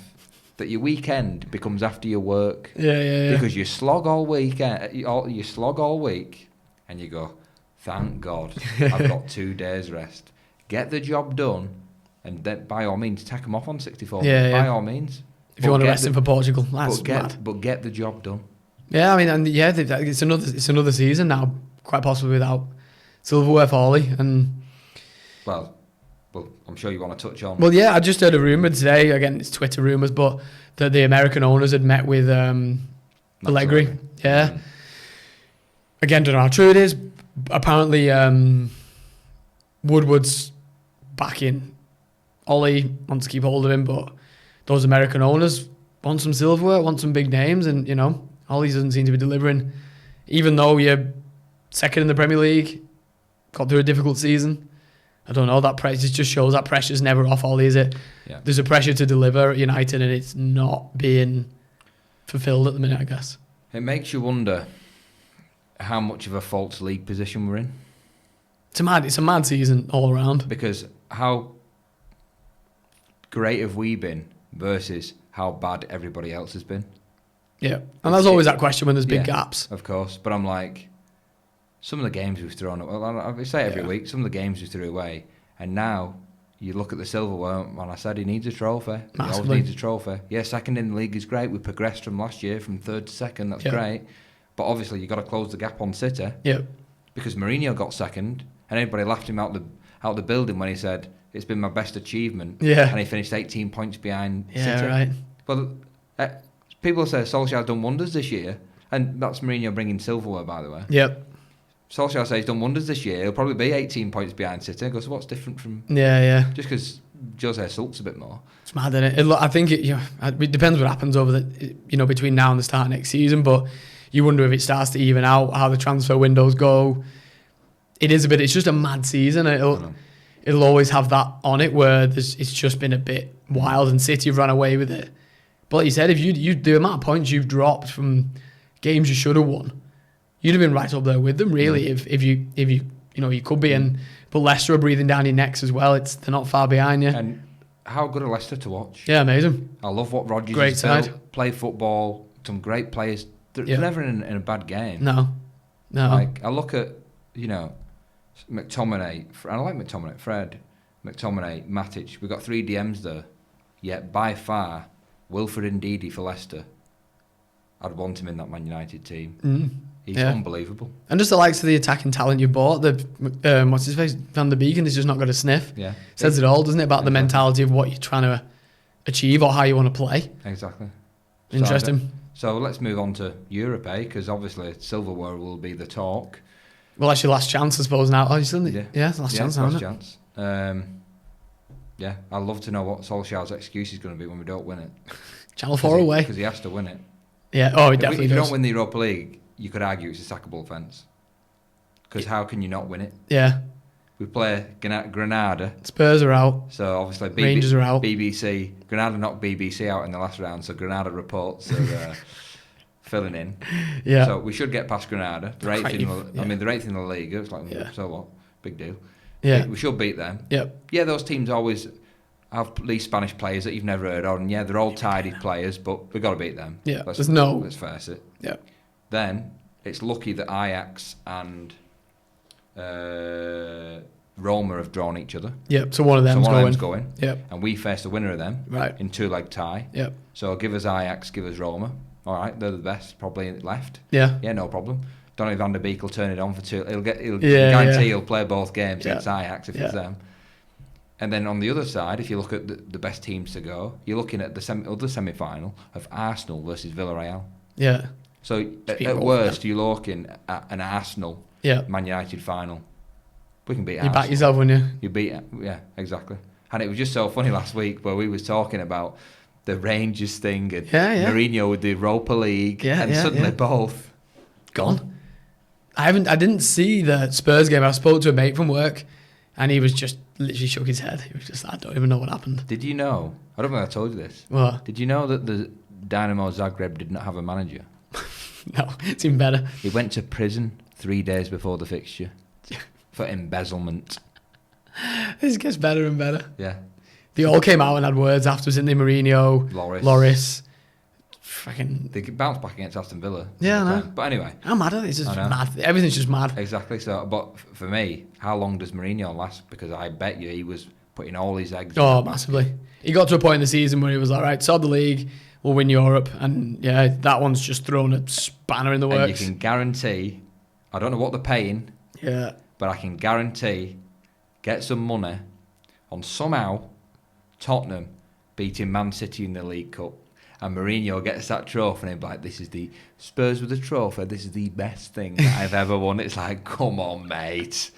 that your weekend becomes after your work. Yeah. Because you slog all week, you slog all week, and you go, thank God, I've got 2 days rest. Get the job done, and then by all means, take them off on 64. Yeah. By all means. If you want to rest him for Portugal, that's but mad. get the job done. Yeah, I mean, and yeah, it's another season now, quite possibly without Silverware Hawley, and Well, I'm sure you want to touch on. well, yeah, I just heard a rumor today. Again, it's Twitter rumors, but that the American owners had met with Allegri. Yeah. Again, don't know how true it is. Apparently, Woodward's backing Ollie, wants to keep hold of him, but those American owners want some silverware, want some big names, and Ollie doesn't seem to be delivering. Even though you're second in the Premier League, got through a difficult season. I don't know, that pressure just shows that pressure's never off Ollie, is it? Yeah. There's a pressure to deliver at United, and it's not being fulfilled at the minute, I guess. It makes you wonder how much of a false league position we're in. It's a mad season all around. Because how great have we been versus how bad everybody else has been? Yeah, and there's always that question when there's big gaps. Of course, but I'm like, some of the games we've thrown, well, I say it every week, some of the games we threw away, and now you look at the silverware, and I said he needs a trophy. Massively. He always needs a trophy. Yeah, second in the league is great. We progressed from last year from third to second. That's great. But obviously, you've got to close the gap on City. Yeah. Because Mourinho got second, and everybody laughed him out the building when he said, it's been my best achievement. Yeah. And he finished 18 points behind City. Yeah, right. Well, people say Solskjaer's done wonders this year. And that's Mourinho bringing silverware, by the way. Yep. Solskjaer says he's done wonders this year. He'll probably be 18 points behind City. I go, so what's different from... Yeah. Just because Jose sulks a bit more. It's mad, isn't it? I think it depends what happens over between now and the start of next season, but you wonder if it starts to even out, how the transfer windows go. It's just a mad season. It'll always have that on it where it's just been a bit wild and City have run away with it. But like you said, if you the amount of points you've dropped from games you should have won, you'd have been right up there with them, really. If you could be. But Leicester are breathing down your necks as well. They're not far behind you. And how good are Leicester to watch? Yeah, amazing. I love what Rodgers Great has side. built. Play football. Some great players. They're never in a bad game. No. Like I look at McTominay. I like McTominay. Fred, McTominay, Matic. We've got 3 DMs there. Yet by far, Wilfred Ndidi for Leicester. I'd want him in that Man United team. He's unbelievable. And just the likes of the attacking talent you bought, what's his face, Van der Beeken has just not got a sniff. Yeah, says it all, doesn't it, about the mentality of what you're trying to achieve or how you want to play. Exactly. Interesting. So let's move on to Europe, because obviously silverware will be the talk. Well, that's your last chance, I suppose. Now, it's last chance. Last chance. I'd love to know what Solskjaer's excuse is going to be when we don't win it. Channel 4 away. Because he has to win it. Yeah, he definitely If does. you don't win the Europa League, you could argue it's a sackable offence. Because how can you not win it? Yeah. We play Granada. Spurs are out. So obviously Rangers are out. BBC. Granada knocked BBC out in the last round, so Granada reports are filling in. Yeah. So we should get past Granada. They're eighth in the league. It's like, so what? Big deal. Yeah. We should beat them. Yep. Yeah, those teams always have these Spanish players that you've never heard of, and they're all tidy players, but we've got to beat them. Yeah, Let's face it. Yeah. Then it's lucky that Ajax and Roma have drawn each other. Yep. So one of them's going. Yep. And we face the winner of them. Right. In 2-leg tie. Yep. So give us Ajax, give us Roma. All right, they're the best probably left. Yeah. Yeah, no problem. Don't know if Van der Beek will turn it on for 2. He'll guarantee he'll play both games against Ajax if it's them. And then on the other side, if you look at the best teams to go, you're looking at the other semi-final of Arsenal versus Villarreal. Yeah. So at worst, you're looking at an Arsenal Man United final. We can beat Arsenal. You back yourself, wouldn't you? You beat it. Yeah, exactly. And it was just so funny last week where we was talking about the Rangers thing and Mourinho with the Europa League and suddenly both gone. I didn't see the Spurs game. I spoke to a mate from work and he was just literally shook his head. He was just, I don't even know what happened. Did you know? I don't know if I told you this. What? Did you know that the Dynamo Zagreb did not have a manager? No, it's even better. He went to prison 3 days before the fixture for embezzlement. This gets better and better. Yeah. They all came out and had words afterwards, didn't they? Mourinho, Loris. Fucking. They bounced back against Aston Villa. Yeah, I know. But anyway. I'm mad at it. It's just mad. Everything's just mad. Exactly. So, but for me, how long does Mourinho last? Because I bet you he was putting all his eggs. Oh, massively. He got to a point in the season where he was like, right, sod the league, we'll win Europe. And yeah, that one's just thrown a spanner in the works. And you can guarantee, I don't know what they're paying. Yeah. But I can guarantee, get some money on somehow Tottenham beating Man City in the League Cup. And Mourinho gets that trophy and he'll be like, this is the Spurs with a trophy, this is the best thing that I've ever won. It's like, come on, mate.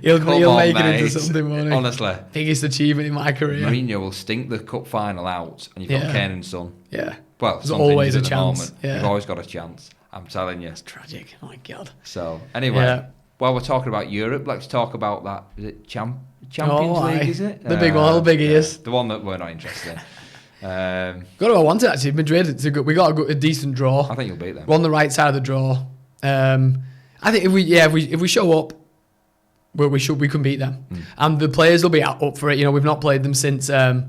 He'll make it into something, won't he? Honestly. Biggest achievement in my career. Mourinho will stink the cup final out and you've got Kane and Son. Yeah. Well, there's always a chance. Yeah. You've always got a chance. I'm telling you. It's tragic. Oh my God. So, anyway, while we're talking about Europe, let's talk about that. Is it Champions League, is it? The big one, the big ears. The one that we're not interested in. Got to want it actually. Madrid, we got a decent draw. I think you'll beat them. We're on the right side of the draw. I think if we show up, we can beat them, and the players will be up for it. You know, we've not played them since to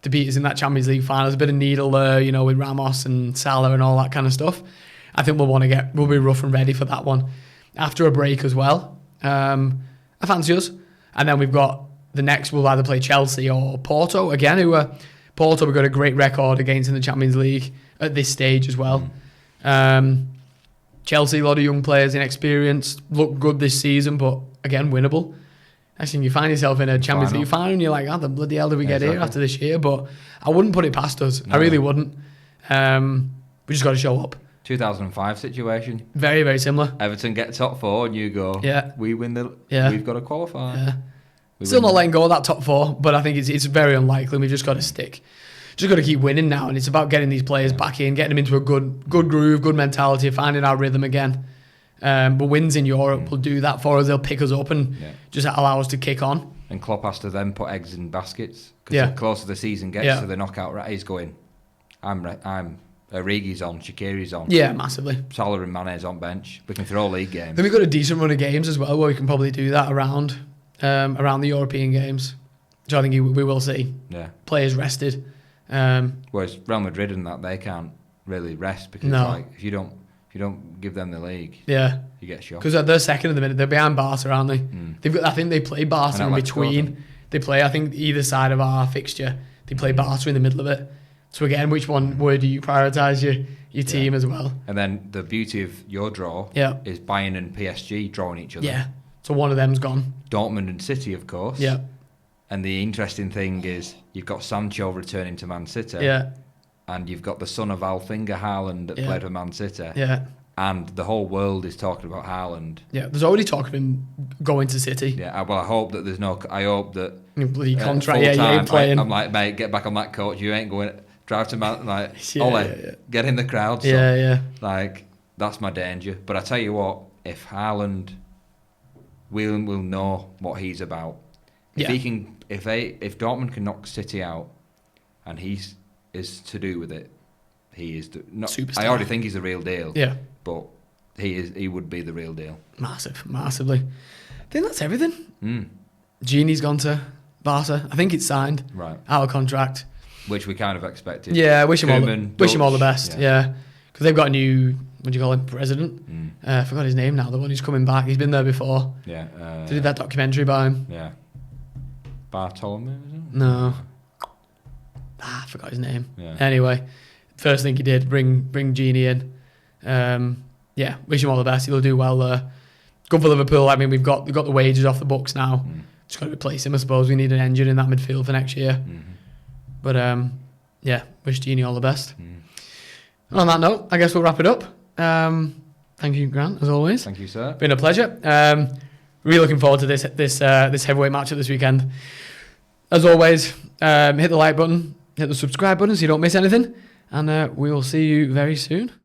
beat us in that Champions League final. There's a bit of needle there, you know, with Ramos and Salah and all that kind of stuff. I think we'll be rough and ready for that one after a break as well. I fancy us, and then we've got the next will either play Chelsea or Porto again. Porto have got a great record against in the Champions League at this stage as well. Chelsea, a lot of young players, inexperienced, look good this season, but again, winnable. Actually, you find yourself in a Champions League final and you're like, how the bloody hell did we get here after this year? But I wouldn't put it past us. No. I really wouldn't. We just got to show up. 2005 situation. Very, very similar. Everton get top 4 and you go, we win we've got to qualify. Yeah. Still not letting go of that top 4, but I think it's very unlikely. We've just got to stick. Just got to keep winning now, and it's about getting these players back in, getting them into a good groove, good mentality, finding our rhythm again. But wins in Europe will do that for us. They'll pick us up and just allow us to kick on. And Klopp has to then put eggs in baskets, because the closer the season gets to the knockout, he's going, Origi's on, Shaqiri's on. Yeah, massively. Salah and Mane's on bench. We can throw league games. Then we've got a decent run of games as well, where we can probably do that around the European games, which I think we will see. Yeah. Players rested. Whereas Real Madrid and that, they can't really rest, because like if you don't give them the league, you get shot. Because they're second in the minute. They're behind Barca, aren't they? I think they play Barca in between. They play, I think, either side of our fixture. They play Barca in the middle of it. So again, where do you prioritise your team as well? And then the beauty of your draw is Bayern and PSG drawing each other. Yeah. So one of them's gone. Dortmund and City, of course. Yeah. And the interesting thing is you've got Sancho returning to Man City. Yeah. And you've got the son of Alfinger Haaland that played for Man City. Yeah. And the whole world is talking about Haaland. Yeah, there's already talk of him going to City. Yeah, well, I hope that there's no... I hope that... Bloody contract, you ain't playing. I'm like, mate, get back on that coach. You ain't going... Drive to Man... Like, get in the crowd. So, yeah. Like, that's my danger. But I tell you what, if Haaland... We'll know what he's about. If he can... If Dortmund can knock City out and is to do with it, he is superstar. I already think he's the real deal. Yeah. But he would be the real deal. Massively. I think that's everything. Genie's gone to Barca. I think it's signed. Right. Out of contract. Which we kind of expected. Yeah, wish him all the best. Yeah. Because they've got a new, what do you call him, president? I forgot his name now, the one who's coming back. He's been there before. Yeah. They did that documentary about him. Yeah. Bartholomew, is it? No. I forgot his name. Yeah. Anyway, first thing he did, bring Genie in. Wish him all the best. He'll do well there. Good for Liverpool. I mean, we've got the wages off the books now. Just got to replace him, I suppose. We need an engine in that midfield for next year. But wish Genie all the best. And on that note, I guess we'll wrap it up. Thank you, Grant, as always. Thank you, sir. Been a pleasure. Really looking forward to this heavyweight matchup this weekend. As always, hit the like button, hit the subscribe button so you don't miss anything, and we will see you very soon.